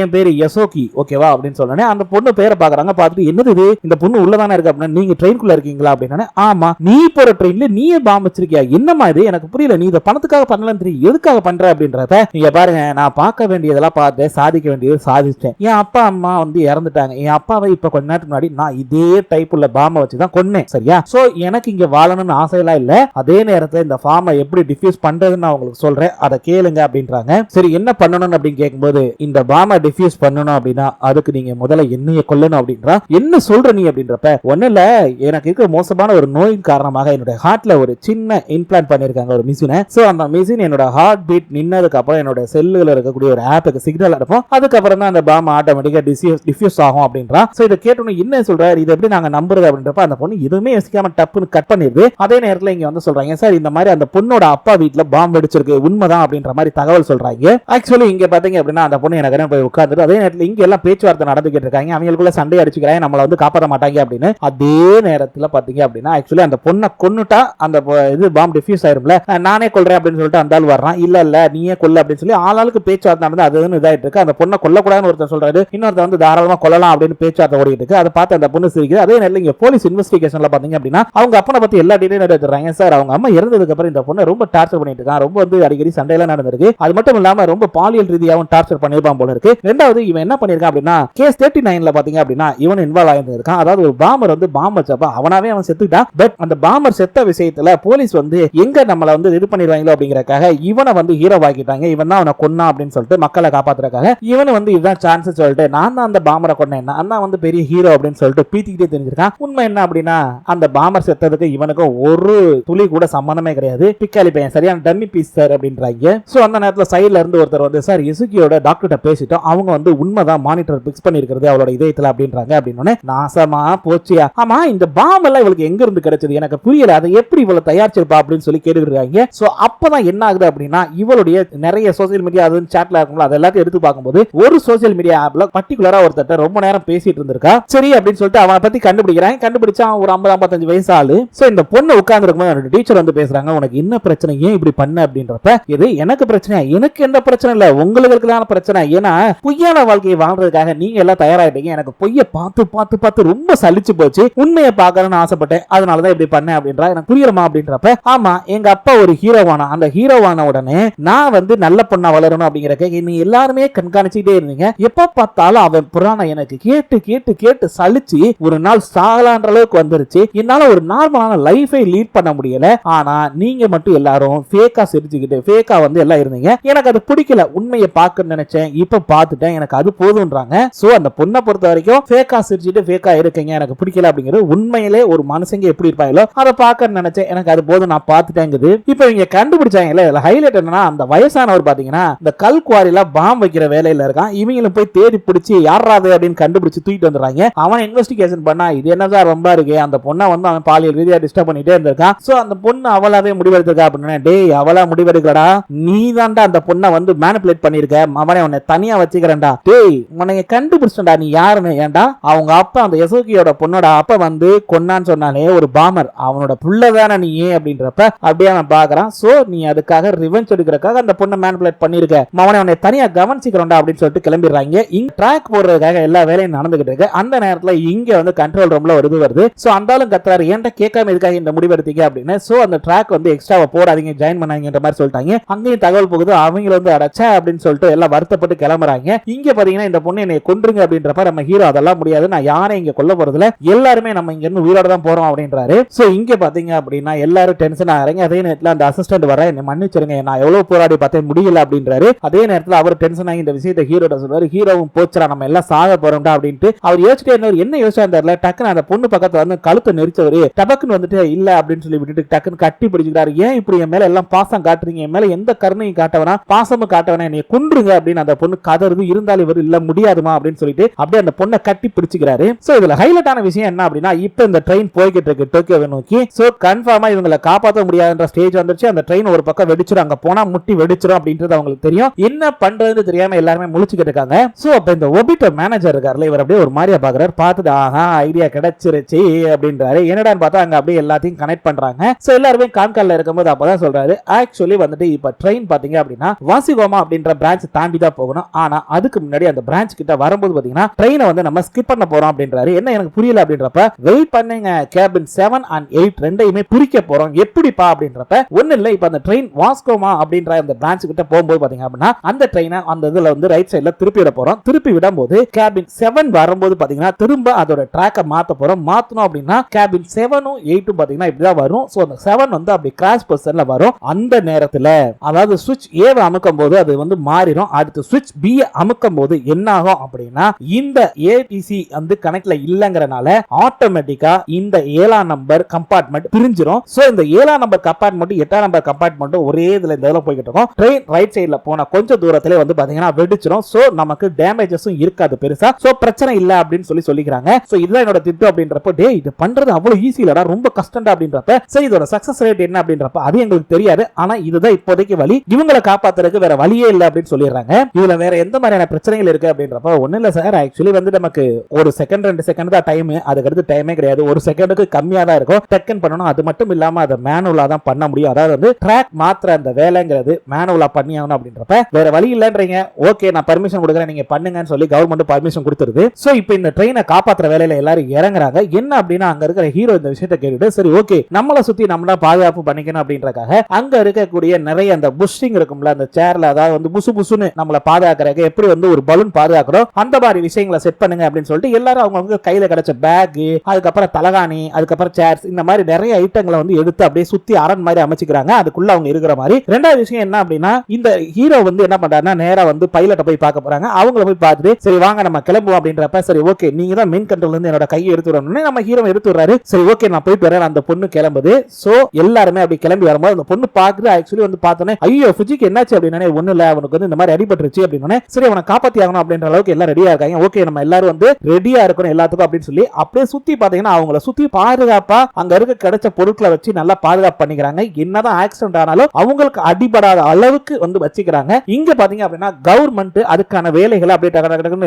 என் பேரு யசோகி ஓகேவா அப்படின்னு சொன்னோன்னே அந்த பொண்ணு பேரை பாக்குறாங்க. பார்த்துட்டு என்னது இது இந்த பொண்ணு உள்ளதானே இருக்கு அப்படின்னா, நீங்க ட்ரெயின்குள்ள இருக்கீங்களா அப்படின்னா, ஆமா நீ போற ட்ரெயின்ல நீயே பாம் வச்சிருக்கியா, என்னமா இது எனக்கு புரியல, நீ இதை பணத்துக்காக பண்ணலன்னு தெரியும், எதுக்காக பண்ற அப்படின்றப்ப நீங்க பாருங்க நான் பார்க்க வேண்டியதெல்லாம் பார்த்தேன், சாதிக்க வேண்டியது சாதிச்சிட்டேன், என் அப்பா அம்மா வந்து இறந்துட்டாங்க, என் அப்பாவை இப்ப கொஞ்ச நேரத்துக்கு முன்னாடி நான் இதே டைப் உள்ள பாம்பை வச்சு தான் கொன்னேன். சரியா? சோ எனக்கு இங்க வாழணும்னு ஆசையெல்லாம் இல்ல. அதே நேரத்துல இந்த ஃபார்மை எப்படி டிஃப்யூஸ் பண்றதுன்னு நான் உங்களுக்கு சொல்றேன், அதை கேளுங்க அப்படின்றாங்க. சரி, என்ன பண்ணணும் அப்படின்னு கேட்கும்போது, இந்த பாம்பை டிஃப்யூஸ் பண்ணணும் அப்படின்னா அதுக்கு நீங்க முதல்ல என்னைய கொல்லணும் அப்படின்றா. என்ன சொல்ற நீ அப்படின்றப்ப, ஒண்ணு இல்ல, எனக்கு இருக்க மோசமான ஒரு நோயின் காரணமாக என்னோட ஹார்ட்ல ஒரு சின்ன இம்ப்ளான்ட் பண்ணிருக்காங்க, ஒரு மிஷினை. சோ அந்த மிஷின் என்னோட ஹார்ட் பீட் நின்னதுக்கு அப்புறம் என்னோட செல்லுல இருக்கக்கூடிய ஒரு ஆப்புக்கு சிக்னல் அனுப்பும். அதுக்கப்புறம் தான் அந்த பாம்பு ஆட்டோமேட்டிக்கா டிஃப்யூஸ் ஆகும் அப்படின்றா. சோ இதை கேட்டோன்னு என்ன சொல்றாரு, இதை எப்படி நாங்க நம்புறது அப்படின்றப்ப அந்த பொண்ணு எதுவுமே யோசிக்காம டப்புன்னு கட் பண்ணிருது. அதே நேரத்தில் இங்க வந்து சொல்றாங்க, சார் இந்த மாதிரி அந்த பொண்ணோட அப்பா வீட்டுல பாம்பு வெடிச்சிருக்கு, உண்மைதான் அப்படின்ற மாதிரி தகவல் சொல்றாங்க. ஆக்சுவலி இங்க பாத்தீங்க அப்படின்னா அந்த பொண்ணு எனக்கு போய் உட்கார்ந்து அதே நேரத்தில் இங்க எல்லாம் பேச்சுவார்த்தை நடந்துகிட்டு இருக்காங்க. அவங்களுக்குள்ள சண்டை அடிச்சுக்கிறாங்க, நம்மள வந்து காப்பாற்ற மாட்டாங்க அப்படின்னு. அதே நேரத்தில் பாத்தீங்க அப்படின்னா ஆக்சுவலி அந்த பொண்ணை கொன்னுட்டா அந்த இது பாம்பு டிஃப்யூஸ் ஆயிரும்ல, நானே கொல்றேன் அப்படின்னு சொல்லிட்டு அந்த ஆள் வர்றான். இல்ல இல்ல நீயே கொல்ல அப்படின்னு சொல்லி ஆளாளுக்கு பேச்சுவார்த்தை நடந்து அதுன்னு இதாயிட்டு இருக்கு. அந்த பொண்ணை கொல்லக்கூடாதுன்னு ஒருத்தர் சொல்றாரு, இன்னொருத்தர் வந்து தாராளமா கொல்லலாம் அப்படின்னு பேச்சுவார்த்தை ஓடிட்டு இருக்கு. அதை பார்த்து அந்த பொண்ணு சிரிக்குது. அதே நேரத்தில் இங்க போலீஸ் இன்வெஸ்டிகேஷன்ல பாத்தீங்க அப்படின்னா அவங்க அப்பனை பத்தி எல்லா டீடைலும் எடுத்துறாங்க. சார் அவங்க அம்மா இறந்ததுக்கு அப்புறம் இந்த பொண்ணை ரொம்ப டார்ச்சர் பண்ணிட்டு இருக்கான், ரொம்ப வந்து அடிக்கடி சண்டையெல்லாம் நடந்திருக்கு. அது மட்டும் இல்லாம ரொம்ப பாலியல் ரீதியாகவும் டார்ச்சர் பண்ணிருப்பான் போல இருக்கு. ரெண்டாவது இவன் என்ன பண்ணிருக்கான் அப்படின்னா கேஸ் 39ல பாத்தீங்க அப்படின்னா இவன் இன்வால்வ் ஆயிருந்திருக்கான். அதாவது ஒரு பாம்பர் வந்து பாம்பு வச்சப்ப அவனாவே அவன் செத்துட்டான். பட் அந்த பாம்பர் செத்த விஷயத்துல போலீஸ் வந்து எங்க நம்மள வந்து இது பண்ணிடுவாங்களோ அப்படிங்கறக்காக இவனை வந்து ஹீரோ ஆக்கிட்டாங்க. இவன் தான் அவனை கொன்னா அப்படின்னு சொல்லிட்டு மக்களை காப்பாத்துறதுக்காக இவனு வந்து இதுதான் சான்ஸ் சொல்லிட்டு நான் தான் அந்த பாம்பரை கொன்னேன், நான் தான் வந்து பெரிய ஹீரோ அப்படின்னு சொல்லிட்டு பீத்திக்கிட்டே தெரிஞ்சிருக்கான். உண்மை என்ன அப்படின்னா அந்த பாம்பர் செத்ததுக்கு இவனுக்கு ஒரு துளி கூட சம்பந்தமே கிடையாது. பிக்காலி பையன், சரியான டம்மி பீஸ் சார் அப்படின்றாங்க. சோ அந்த நேரத்துல சைடுல இருந்து ஒருத்தர் வந்து சார் இசுகியோட டாக்டர்கிட்ட பேசிட்டோம், அவங்க வந்து உண்மைதான் மானிட்டர் பிக்ஸ் பண்ணிருக்கிறது அவளோட இதயத்துல அப்படின்றாங்க. அப்படின்னு நாசமா போச்சியா, ஆமா இந்த பாம்பு எல்லாம் இவளுக்கு எங்க இருந்து கிடைச்சது எனக்கு புரியல, அதை எப்படி இவ்வளவு தயாரிச்சிருப்பா அப்படின்னு சொல்லி கேட்டுருக்காங்க. சோ அப்பதான் என்ன ஆகுது அப்படின்னா இவளுடைய நிறைய சோசியல் மீடியா அது சாட்ல இருக்கும்ல அது எல்லாத்தையும் எடுத்து பார்க்கும்போது ஒரு சோசியல் மீடியா ஆப்ல பர்டிகுலரா ஒருத்தர் ரொம்ப நேரம் பேசிட்டு இருந்திருக்கா. சரி அப்படின்னு சொல்லிட்டு அவனை பத்தி கண்டுபிடிக்கிறாங்க. கண்டுபிடிச்சா ஒரு 50-55 வயசு ஆளு. சோ இந்த பொண்ணு உட்கார்ந்து இருக்கும்போது டீச்சர் வந்து பேசுறாங்க, உனக்கு என்ன பிரச்சனை, ஏன் இப்படி பண்ண அப்படின்றப்ப, இது எனக்கு பிரச்சனை, எனக்கு எந்த பிரச்சனை இல்ல, உங்களுக்கு தான் பிரச்சனை. ஏன்னா பொய்யான வாழ்க்கையை வாழ்றதுக்காக நீங்க எல்லாம் தயாராயிட்டீங்க, எனக்கு பொய்ய பார்த்து பார்த்து பார்த்து ரொம்ப சலிச்சு போச்சு, உண்மையை பார்க்கணும்னு ஆசைப்பட்டேன், அதனாலதான் இப்படி பண்ண அப்படின்றா. எனக்கு புரியுமா அப்படின்றப்ப, ஆமா எங்க அப்பா ஒரு ஹீரோவானா, அந்த ஹீரோவான உடனே நான் வந்து நல்ல பொண்ணா வளரணும் அப்படிங்கறக்க நீ எல்லாருமே கண்காணிச்சுட்டே இருந்தீங்க. எப்ப பார்த்தாலும் அவன் புராணம் எனக்கு கேட்டு கேட்டு கேட்டு சலிச்சு ஒரு நாள் சாகலான்ற அளவுக்கு வந்துருச்சு. என்னால ஒரு நார்மலான லைஃபை லீட் பண்ண முடியல. ஆனா நீங்க மட்டும் எல்லாரும் ஃபேக்கா சிரிச்சுக்கிட்டு ஃபேக்கா வந்து எல்லாம் இருந்தீங்க, எனக்கு அது பிடிக்கல, உண்மையை பார்க்க நினைச்சேன், இப்ப பார்த்துட்டேன், எனக்கு அது போதும்ன்றாங்க. சோ அந்த பொண்ணை பொறுத்த வரைக்கும் ஃபேக்கா சிரிச்சுட்டு ஃபேக்கா இருக்கீங்க, எனக்கு பிடிக்கல அப்படிங்கிறது உண்மையிலே ஒரு மனுஷங்க எப்படி இருப்பாங்களோ அதை பார்க்க நினைச்சேன், எனக்கு அது போதும், நான் பார்த்துட்டேங்குது. இப்ப இவங்க கண்டுபிடிச்சாங்கல்ல, இதுல ஹைலைட் என்னன்னா அந்த வயசானவர் பாத்தீங்கன்னா இந்த கல் குவாரியில பாம்பு வைக்கிற வேலையில இருக்கான். இவங்களும் போய் தேடி பிடிச்சி யாராவது அப்படின்னு கண்டுபிடிச்சு தூக்கிட்டு வந்துடுறாங்க. அவன் இன்வெஸ்டிகேஷன் பண்ணா இது என்னதான் ரொம்ப இருக்கு, அந்த பொண்ணை வந்து அவன் பாலியல் ரீதியா டிஸ்டர்ப் பண்ணிட்டே இருந்திருக்கான். சோ அந்த பொண்ணு அவளாவே முடிவெடுத்திருக்கா அப்படின்னு. டேய் அவளா முடிவெடுக்கலடா, நீ தான்டா அந்த பொண்ணை வந்து மேனிபுலேட் பண்ணிருக்க, அவனை உன்னை தனியா வச்சுக்கிறேன்டா, டேய் உன்னை கண்டுபிடிச்சா நீ யாருன்னு. ஏன்டா அவங்க அப்பா அந்த யசுகியோட பொண்ணோட அப்பா வந்து கொன்னான்னு சொன்னாலே ஒரு பாமர், அவனோட புள்ளதானே நீ அப்படின்றப்ப அப்படியே அவன் பாக்குறான். சோ நீ அதுக்காக ரிவெஞ்ச் எடுக்கிறதுக்காக அந்த பொண்ணை மேனிபுலேட் பண்ணிருக்க, அவனை உன்னை தனியா கவனிச்சுக்கிறோம்டா அப்படின்னு சொல்லிட்டு கிளம்பிடுறாங்க. இங்க ட்ராக் போடுறதுக்காக எல்லா வேலையும் நடந்துகிட்டு இருக்கு. அந்த நேரத்துல இங்க வந்து கண்ட்ரோல் ரூம்ல ஒரு இது வருது. சோ அந்த ஆளும் கத்துறாரு, ஏன்டா கேட்காம இதுக்காக இந்த முடிவு எடுத்தீங்க அப்படின்னு. சோ அந்த ட்ராக் வந்து எக்ஸ்ட்ராவா போடாதீங்க, ஜாயின் பண்ணாங்கன்ற மாதிரி சொல்லிட்டாங்க. அங்கேயும் தகவல் போகுது, அவங்க வந்து அடைச்சா அப்படின்னு சொல்லிட்டு எல்லாம் வருத்தப்பட்டு கிளம்புறாங்க. இங்க பாத்தீங்கன்னா இந்த பொண்ணு என்னை கொன்றுங்க அப்படின்றப்ப நம்ம ஹீரோ அதெல்லாம் முடியாது, நான் யாரையும் இங்க கொல்ல போறதுல, எல்லாருமே நம்ம இங்க இருந்து உயிரோட தான் போறோம் அப்படின்றாரு. சோ இங்க பாத்தீங்க அப்படின்னா எல்லாரும் டென்ஷன் ஆகிறாங்க. அதே நேரத்துல அந்த அசிஸ்டன்ட் வர என்ன மன்னிச்சிருங்க, நான் எவ்வளவு போராடி பார்த்தேன் முடியல அப்படின்றாரு. அதே நேரத்துல அவர் டென்ஷன் ஆகி இந்த விஷயத்தை ஹீரோட சொல்றாரு, ஹீரோவும் போச்சுரா நம்ம எல்லாம் சாக போறோம்டா அப்படின்ட்டு. அவர் யோசிச்சுட்டே இருந்தவர் என்ன யோசிச்சா தெரியல, டக்குன்னு அந்த பொண்ணு பக்கத்துல வந்து கழுத்தை நெரிச்சவரு டபக்குன்னு வந்துட்டு இல்ல அப்படின்னு சொல்லி விட்டுட்டு டக்குன்னு கட்டி பிடிச்சிக்கிறாரு. ஏன் இப்படி என் மேல எல்லாம் பாசம் காட்டுறீங்க, என் மேல எந்த கருணையும் காட்டவனா பாசமும் காட்டவனா, என்னை கொன்றுங்க அப்படின்னு அந்த பொண்ணு கதறுது. இருந்தாலும் இவர் இல்ல முடியாதுமா அப்படின்னு சொல்லிட்டு அப்படியே அந்த பொண்ணை கட்டி பிடிச்சிக்கிறாரு. சோ இதுல ஹைலைட்டான விஷயம் என்ன அப்படின்னா இப்ப இந்த ட்ரெயின் போய்கிட்டு இருக்கு டோக்கியோவை நோக்கி. சோ கன்ஃபார்மா இவங்களை காப்பாற்ற முடியாதுன்ற ஸ்டேஜ் வந்துருச்சு. அந்த ட்ரெயின் ஒரு பக்கம் வெடிச்சிரும், அங்க போனா முட்டி வெடிச்சிரும் அப்படின்றது அவங்களுக்கு தெரியும். என்ன பண்றதுன்னு தெரியாம எல்லாருமே முழிச்சுக்கிட்டு இருக்காங்க. சோ அப்ப இந்த ஒபிட்டோ மேனேஜர் இருக்காருல, இவர் அப்படியே ஒரு மாதிரியா பாக்குறாரு. பார்த்துட்டு ஆஹா ஐடியா கிடைச்சிருச்சு அப்படின்றாரு. என்னடான்னு பார்த்தா அங்க அப்படியே எல்லாத்தையும் கனெக்ட் பண்றாங்க. சோ எல்லாருமே கான்கால்ல இருக்கும்போது அப்பதான் சொல்றாரு, ஆக்சுவலி வந்துட்டு இப்ப ட்ரெயின் பாத்தீங்க அப்படின்னா வாசிகோமா அப்படின்ற பிரான்ச் தாண்டி தான் போகணும். ஆனா அதுக்கு முன்னாடி அந்த பிரான்ச் கிட்ட வரும்போது பாத்தீங்கன்னா ட்ரெயினை வந்து நம்ம ஸ்கிப் பண்ண போறோம் அப்படின்றாரு. என்ன எனக்கு புரியல அப்படின்றப்ப வெயிட் பண்ணுங்க, கேபின் 7 and 8 ரெண்டையுமே பிரிக்க போறோம், எப்படிப்பா அப்படின்றப்ப ஒண்ணு இல்ல, இப்ப அந்த ட்ரெயின் வாஸ்கோமா அப்படின்ற அந்த பிரான்ச் கிட்ட போகும்போது பாத்தீங்க அப்படின்னா அந்த ட்ரெயினை அந்த இதுல வந்து ரைட் சைடுல திருப்பி விட போறோம். திருப்பி விடும்போது கேபின் 7 வரும்போது பாத்தீங்கன்னா திரும்ப அதோட ட்ராக்கை மாத்த போறோம். மாத்தணும் அப்படின்னா கேபின் 7ம் 8ம் பாத்தீங்கன்னா இப்படிதான் வரும். சோ அந்த 7 வந்து அப்படி கிராஷ் பொசிஷன்ல வரும். அந்த நேரத்துல அதாவது சுவிட்ச் ஏவை அமுக்கும் போது அது வந்து மாறிடும். அடுத்து சுவிட்ச் பி அமுக்கும் போது என்ன ஆகும் அப்படின்னா இந்த ஏடிசி வந்து கனெக்ட்ல இல்லங்கறனால ஆட்டோமேட்டிக்கா இந்த 7ஆம் நம்பர் கம்பார்ட்மெண்ட் பிரிஞ்சிரும். சோ இந்த 7ஆம் நம்பர் கம்பார்ட்மெண்ட் 8ஆம் நம்பர் கம்பார்ட்மெண்ட் ஒரே இதுல இந்த இதெல்லாம் போயிட்டு இருக்கும். ட்ரெயின் ரைட் சைடுல போனா கொஞ்சம் தூரத்திலே வந்து பாத்தீங்கன்னா வெடிச்சிரும். சோ நமக்கு டேமேஜஸும் இருக்காது பெருசா. சோ பிரச்சனை இல்ல அப்படின்னு சொல்லிக்கிறாங்க. சோ இதுதான் என்னோட திட்டம் அப்படின்றப்ப டேய் இது பண்றது அவ்வளவு ஈஸி இல்லடா, ரொம்ப கஷ்டம்டா அப்படின்றப்ப சரி இதோட சக்சஸ் ரேட் என்ன அப்படின்றப்ப அது எங்களுக்கு தெரியாது. ஆனா இதுதான் இப்போதைக்கு வழி, இவங்களை காப்பாத்துறதுக்கு வேற வழியே இல்ல அப்படின்னு சொல்லிடுறாங்க. இதுல வேற எந்த மாதிரியான பிரச்சனைகள் இருக்கு அப்படின்றப்ப ஒண்ணு இல்ல சார், ஆக்சுவலி வந்து நமக்கு ஒரு செகண்ட் 2 செகண்ட் தான் டைம், அதுக்கு அடுத்து டைமே கிடையாது. ஒரு செகண்டுக்கு கம்மியா தான் இருக்கும் டெக்கன் பண்ணணும். அது மட்டும் இல்லாம அதை மேனுவலா தான் பண்ண முடியும். அதாவது வந்து ட்ராக் மாத்திர அந்த வேலைங்கிறது மேனுவலா பண்ணி ஆகணும் அப்படின்றப்ப வேற வழி இல்லன்றீங்க. ஓகே நான் பர்மிஷன் கொடுக்குறேன் நீங்க பண்ணுங்கன்னு சொல்லி கவர்மெண்ட் பர்மிஷன் கொடுத்துருது. சோ இப்போ இந்த ட்ரெயினை காப்பாத்துற வேலையில எல்லாரும் இறங்குறாங்க. என்ன அப்படின்னா அங்க இருக்கிற ஹீரோ இந்த விஷயத்தை கேட்டுட்டு சரி ஓகே நம்மளை சுத்தி நம்மள பாதுகாப்பு பண்ணிக்கணும் அப்படின்றக்காக அங்க இருக்கக்கூடிய நிறைய அந்த புஷ்ஷிங் இருக்கும்ல அந்த சேர்ல, அதாவது வந்து புசு புசுன்னு நம்மளை பாதுகாக்கிறதுக்கு எப்படி வந்து ஒரு பலூன் பாதுகாக்கிறோம் அந்த மாதிரி விஷயங்களை செட் பண்ணுங்க அப்படின்னு சொல்லிட்டு எல்லாரும் அவங்க கையில கிடைச்ச பேக், அதுக்கப்புறம் தலகாணி, அதுக்கப்புறம் சேர்ஸ், இந்த மாதிரி நிறைய ஐட்டங்களை வந்து எடுத்து அப்படியே சுத்தி அரண் மாதிரி அமைச்சுக்கிறாங்க அதுக்குள்ள அவங்க இருக்கிற மாதிரி. ரெண்டாவது விஷயம் என்ன அப்படின்னா இந்த ஹீரோ வந்து என்ன பண்றாருன்னா நேரா வந்து பைலட்டை போய் பார்க்க போறாங்க. அவங்கள போய் பார்த்துட்டு சரி வாங்க நம்ம கிளம்புவோம் அப்படின்றப்ப சரி ஓகே நீங்க தான் மெயின் கண்ட்ரோல்ல இருந்து என்னோட கையை எடுத்து வரணும்னு நம்ம ஹீரோ எடுத்து வர்றாரு. சரி ஓகே நான் போயிட்டு வரேன். அந்த பொண்ணு கிளம்புது. சோ எல்லாருமே அப்படி கிளம்பி வரும்போது அந்த பொண்ணு பாக்குது. ஆக்சுவலி வந்து பார்த்தோன்னே ஐயோ ஃபுஜிக்கு என்னாச்சு அப்படின்னா ஒண்ணு இல்ல அவனுக்கு வந்து இந்த மாதிரி அடிபட்டுருச்சு அப்படின்னே சரி அவனை காப்பாத்தி ஆகணும் அப்படின்ற அளவுக்கு எல்லாம் ரெடியா இருக்காங்க. ஓகே நம்ம எல்லாரும் வந்து ரெடியா இருக்கணும் எல்லாத்துக்கும் அப்படின்னு சொல்லி அப்படியே சுத்தி பாத்தீங்கன்னா அவங்கள சுத்தி பாதுகாப்பா அங்க இருக்க கிடைச்ச பொருட்களை வச்சு நல்லா பாதுகாப்பு பண்ணிக்கிறாங்க. என்னதான் ஆக்சிடென்ட் ஆனாலும் அவங்களுக்கு அடிபடாத அளவுக்கு வந்து வச்சுக்கிறாங்க. இங்க பாத்தீங்க அப்படின்னா கவர்மெண்ட் அதுக்கான வேலைகளை அப்படியே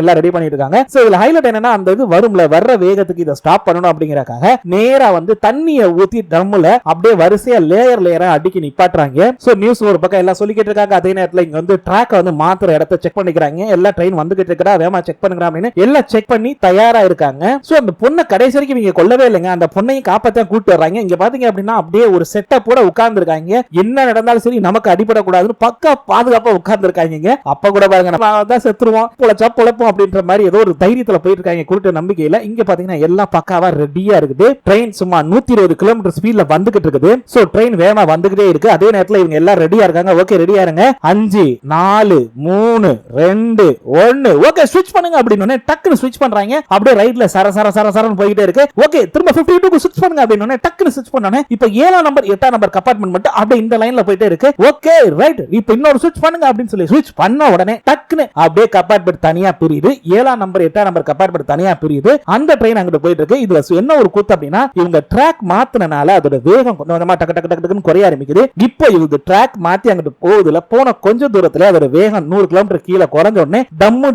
எல்லாம் ரெடி பண்ணிட்டு இருக்காங்க. சோ இதுல ஹைலைட் என்னன்னா அந்த இது வரும்ல வர்ற வேகத்துக்கு இதை ஸ்டாப் பண்ணணும் அப்படிங்கறக்காக நேரா வந்து தண்ணியை ஊத்தி ட்ரம்ல அப்படியே வரிசையா லேயரா அடிக்கி நிப்பாட்டுறாங்க. சோ நியூஸ் ஒரு பக்கம் எல்லாம் சொல்லிக்கிட்டு இருக்காங்க. அதே நேரத்துல இங்க வந்து ட்ராக் வந்து மாத்திர இடத்தை செக் பண்ணிக்கிறாங்க. எல்லா ட்ரெயின் வந்துகிட்டு இருக்கா வேமா செக் பண்ணுங்க அப்படின்னு எல்லாம் செக் பண்ணி தயாரா இருக்காங்க. சோ அந்த பொண்ணை கடைசி வரைக்கும் இவங்க கொல்லவே இல்லைங்க. அந்த பொண்ணையும் காப்பாத்த கூட்டு வர்றாங்க. இங்க பாத்தீங்க அப்படின்னா அப்படியே ஒரு செட்டப் கூட உட்கார்ந்து இருக்காங்க. என்ன நடந்தாலும் சரி நமக்கு அடிபடக்கூடாதுன்னு பக்கா பாதுகாப்பா உட்கார்ந்து இருக்காங்க. அப்ப கூட பாருங்க நம்ம தான் செத்துருவோம் பொழைச்சா பொழைப்போம் அப்படின்ற மாதிரி ஏதோ ஒரு தைரியத்துல போயிட்டு இருக்காங்க கூட்ட நம்பிக்கையில. இங்க பாத்தீங்கன்னா எல்லாம் பக்காவா ரெடியா இருக்குது. ட்ரெயின் சும்மா 120 கிலோமீட்டர் ஸ்பீட்ல வந்துகிட்டு இருக்குது. சோ ட்ரெயின் வேகமா வந்துகிட்டே இருக்கு. அதே நேரத்துல இவங்க எல்லாம் ரெடியா இருக்காங்க. ஓகே ரெடியா இருங்க 5 4 3 2 1 ஓகே ஸ்விட்ச் பண்ணுங்க அப்படின்னு டக்குனு ஸ்விட்ச் பண்றாங்க. அப்படியே ரைட்ல சரன்னு போயிட்டே இருக்கு. ஓகே திரும்ப 52 க்கு ஸ்விட்ச் பண்ணுங்க அப்படின்னு டக்குனு ஸ்விட்ச் பண்ணனே இப்போ 7ஆம் நம்பர் 8ஆம் நம்பர் கம்பார்ட்மெண்ட் மட்டும் அப்படியே இந்த லைன்ல போயிட்டே இருக்கு. ஓகே ரைட் இப்போ இன்னொரு ஸ்விட்ச் பண்ணுங்க அப்படின்னு சொல்லி ஸ்விட்ச் பண்ண உடனே டக்குனு அப்படியே கம்பார்ட்மெண்ட் தனியா பிரியுது. 7ஆம் நம்பர் 8ஆம் நம்பர் கம்பார்ட்மெண்ட் தனியா பிரியுது. அந்த ட்ரெயின் அங்கிட்டு போயிட்டு இருக்கு. இதுல என்ன ஒரு கூத்து அப்படின்னா இவங்க ட்ராக் மாத்துனனால அதோட வேகம் கொஞ்சம் கொஞ்சமா டக்கு டக்கு டக்குன்னு குறைய ஆரம்பிக்குது. இப்போ இவங்க ட்ராக் மாத்தி அங்கிட்டு போகுதுல போன கொஞ்சம் தூரத்துல அதோட வேகம் 100 கிலோமீட்டர் கீழே குறைஞ்ச உடனே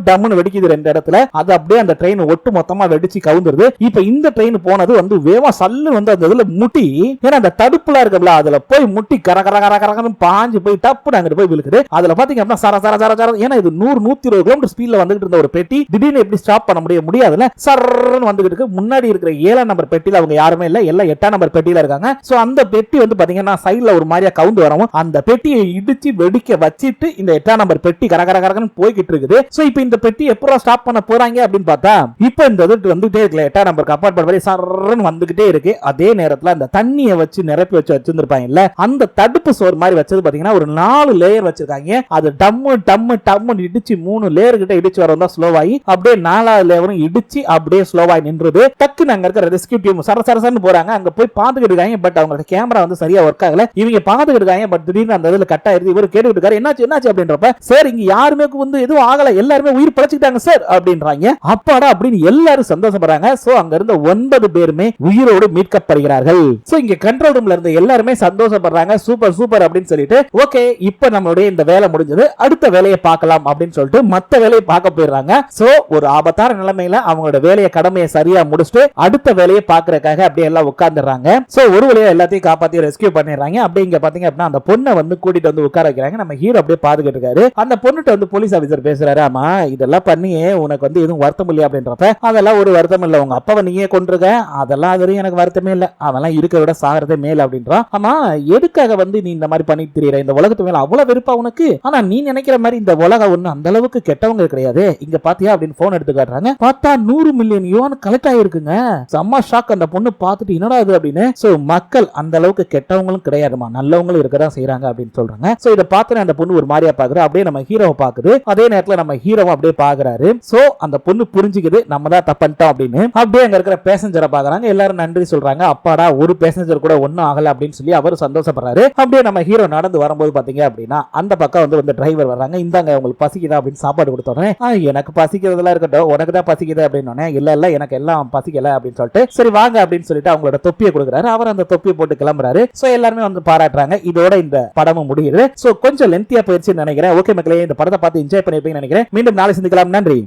டம்முன்னு வெடிக்குது ரெண்டு இடத்துல. அது அப்படியே அந்த ட்ரெயின் ஒட்டு மொத்தமா வெடிச்சு கவுந்துருது. இப்போ இந்த ட்ரெயின் போனது வந்து வேகமா சல்லு வந்து அந்த இதுல முட்டி ஏன்னா அந்த தடுப்புல இருக்குல்ல அதுல போய் முட்டி கரகரன்னு பாஞ்சு போய் டப்புன்னு அங்கிட்டு போய் விழுக்குது. அதுல பாத்தீங்க அப்படின்னா சர ஏன்னா இது 100-120 கிலோமீட்டர் ஸ்பீட்ல வந்துகிட்டு இருந்த ஒரு பெட்டி திடீர்னு எப்படி ஸ்டாப் பண்ண முடியாதுல சர்ன்னு வந்துகிட்டு இருக்கு. முன்னாடி இருக்கிற 7ஆம் நம்பர் பெட்டியில அவங்க யாருமே இல்ல, எல்லாம் 8ஆம் நம்பர் பெட்டியில இருக்காங்க. சோ அந்த பெட்டி வந்து பாத்தீங்கன்னா சைடுல ஒரு மாதிரியா கவுந்து வரவும் அந்த பெட்டியை இடிச்சு வெடிக்க வச்சிட்டு இந்த 8ஆம் நம்பர் பெட்டி கரகரன்னு போய்கிட்டு இருக்குது. சோ இப்போ இந்த பெட்டி எப்போ ஸ்டாப் பண்ண போறாங்க அப்படின்னு பார்த்தா இப்போ இந்த இது வந்துட்டே இருக்குல்ல 8ஆம் நம்பர் கம்பார்ட்மெண்ட் வரை சர்ன்னு வந்துகிட்டே இருக்கு. அதே நேரத்துல அந்த தண்ணியை வச்சு நிரப்பி வச்சிருந்திருப்பாங்க இல்ல அந்த தடுப்பு சோறு மாதிரி வச்சது பாத்தீங்கன்னா ஒரு 4 லேயர் வச்சிருக்காங்க. அது டம்மு இடிச்சு 3 லேயர் கிட்ட இடிச்சு வரதா ஸ்லோவாயி அப்படியே 4வது லேயரும் இடிச்சு அப்படியே ஸ்லோவாய் நின்றது. டக்குன்னு அங்க இருக்க ரெஸ்கியூ டீம் சரசரன்னு போறாங்க. அங்க போய் பாத்துக்கிட்டு இருக்காங்க. பட் அவங்களோட கேமரா வந்து சரியா ஒர்க் ஆகல. இவங்க பாத்துக்கிட்டு இருக்காங்க. பட் திடீர்னு அந்த இதுல கட் ஆயிருது. இவர் கேட்டுக்கிட்டு இருக்காரு என்னாச்சு அப்படின்றப்ப சார் இங்க யாருமே வந்து எதுவும் ஆகல, எல்லாருமே உயிர் பிழைச்சிட்டாங்க சார் அப்படின்றாங்க. அப்பாடா அப்படின்னு எல்லாரும் சந்தோஷப்படுறாங்க. சோ அங்க இருந்த 9 பேருமே உயிரோடு மீட்கப்படுகிறார்கள். சோ இங்க கண்ட்ரோல் ரூம்ல இருந்த எல்லாருமே சந்தோஷப்படுறாங்க. சூப்பர் அப்படின்னு சொல்லிட்டு ஓகே இப்போ நம்மளுடைய இந்த வேலை முடிஞ்சது, அடுத்த வேலையை பார்க்கலாம் அப்படின்னு சொல்லிட்டு மத்த வேலையை பார்க்க போயிடுறாங்க. சோ ஒரு ஆபத்தான நிலைமையில அவங்களோட வேலையை கடமையை சரியா முடிச்சுட்டு அடுத்த வேலையை பார்க்கறதுக்காக அப்படியே எல்லாம் உட்கார்ந்துறாங்க. சோ ஒரு வழியா எல்லாத்தையும் காப்பாத்தி ரெஸ்கியூ பண்ணிடுறாங்க. அப்படியே இங்க பாத்தீங்க அப்படின்னா அந்த பொண்ணை வந்து கூட்டிட்டு வந்து உட்கார வைக்கிறாங்க. நம்ம ஹீரோ அப்படியே பாத்துக்கிட்டு இருக்காரு. அந்த பொண்ணுட்ட வந்து போலீஸ் ஆபீசர் பேசுறாரு, ஆமா இதெல்லாம் பண்ணியே உனக்கு வந்து எதுவும் வருத்தம் இல்லையா அப்படின்றப்ப அதெல்லாம் ஒரு வருத்தம் இல்ல, உங்க அப்பாவை நீயே கொண்டிருக்க அதெல்லாம் அது எனக்கு வருத்தமே இல்ல, அவெல்லாம் இருக்க விட சாகிறதே மேல் அப்படின்றான். ஆமா எதுக்காக வந்து நீ இந்த மாதிரி பண்ணிட்டு தெரியற, இந்த உலகத்து மேல அவ்வளவு வெறுப்பா உனக்கு, ஆனா நீ நினைக்கிற மாதிரி இந்த உலகம் ஒண்ணு அந்த அளவுக்கு கெட்டவங்க கிடையாது, இங்க பாத்தியா அப்படின்னு போன் எடுத்து காட்டுறாங்க. பார்த்தா 100 மில்லியன் மில்லியன் யுவான் கலெக்ட் ஆயிருக்குங்க. செம்ம ஷாக். அந்த பொண்ணு பார்த்துட்டு என்னடா இது அப்படின்னு. சோ மக்கள் அந்த அளவுக்கு கெட்டவங்களும் கிடையாதுமா, நல்லவங்களும் இருக்கதான் செய்யறாங்க அப்படின்னு சொல்றாங்க. சோ இத பார்த்து அந்த பொண்ணு ஒரு மாதிரியா பாக்குது. அப்படியே நம்ம ஹீரோவை பாக்குது. அதே நேரத்துல நம்ம ஹீரோவை அப்படியே பாக்குறாரு. சோ அந்த பொண்ணு புரிஞ்சுக்குது நம்ம தான் தப்பன்ட்டோம் அப்படின்னு. அப்படியே அங்க இருக்கிற பேசஞ்சரை பாக்குறாங்க. எல்லாரும் நன்றி சொல்றாங்க. அப்பாடா ஒரு பேசஞ்சர் கூட ஒன்னும் ஆகல அப்படின்னு சொல்லி அவர் சந்தோஷப்படுறாரு. அப்படியே நம்ம ஹீரோ நடந்து வரும்போது பாத்தீங்க அப்படின்னா அந்த பக்கம் வந்து டிரைவர் வர்றாங்க. இந்தாங்க உங்களுக்கு பசிக்குதா அப்படின்னு சாப்பாடு கொடுத்தோன்னே எனக்கு பசிக்கிறதுலாம் இருக்கட்டும், உனக்கு தான் பசிக்குது அப்படின்னு. இல்ல எனக்கு எல்லாம் பசிக்கல அப்படின்னு சொல்லிட்டு சரி வாங்க அப்படின்னு சொல்லிட்டு அவங்களோட தொப்பியை கொடுக்குறாரு. அவர் அந்த தொப்பியை போட்டு கிளம்புறாரு. சோ எல்லாருமே வந்து பாராட்டுறாங்க. இதோட இந்த படமும் முடியுது. சோ கொஞ்சம் லென்த்தியா போயிடுச்சுன்னு நினைக்கிறேன். ஓகே மக்களே, இந்த படத்தை பார்த்து என்ஜாய் பண்ணிருப்பீங்கன்னு நினைக்கிறேன். மீண்டும் நாளை சந்திக்கலாம். நன்றி.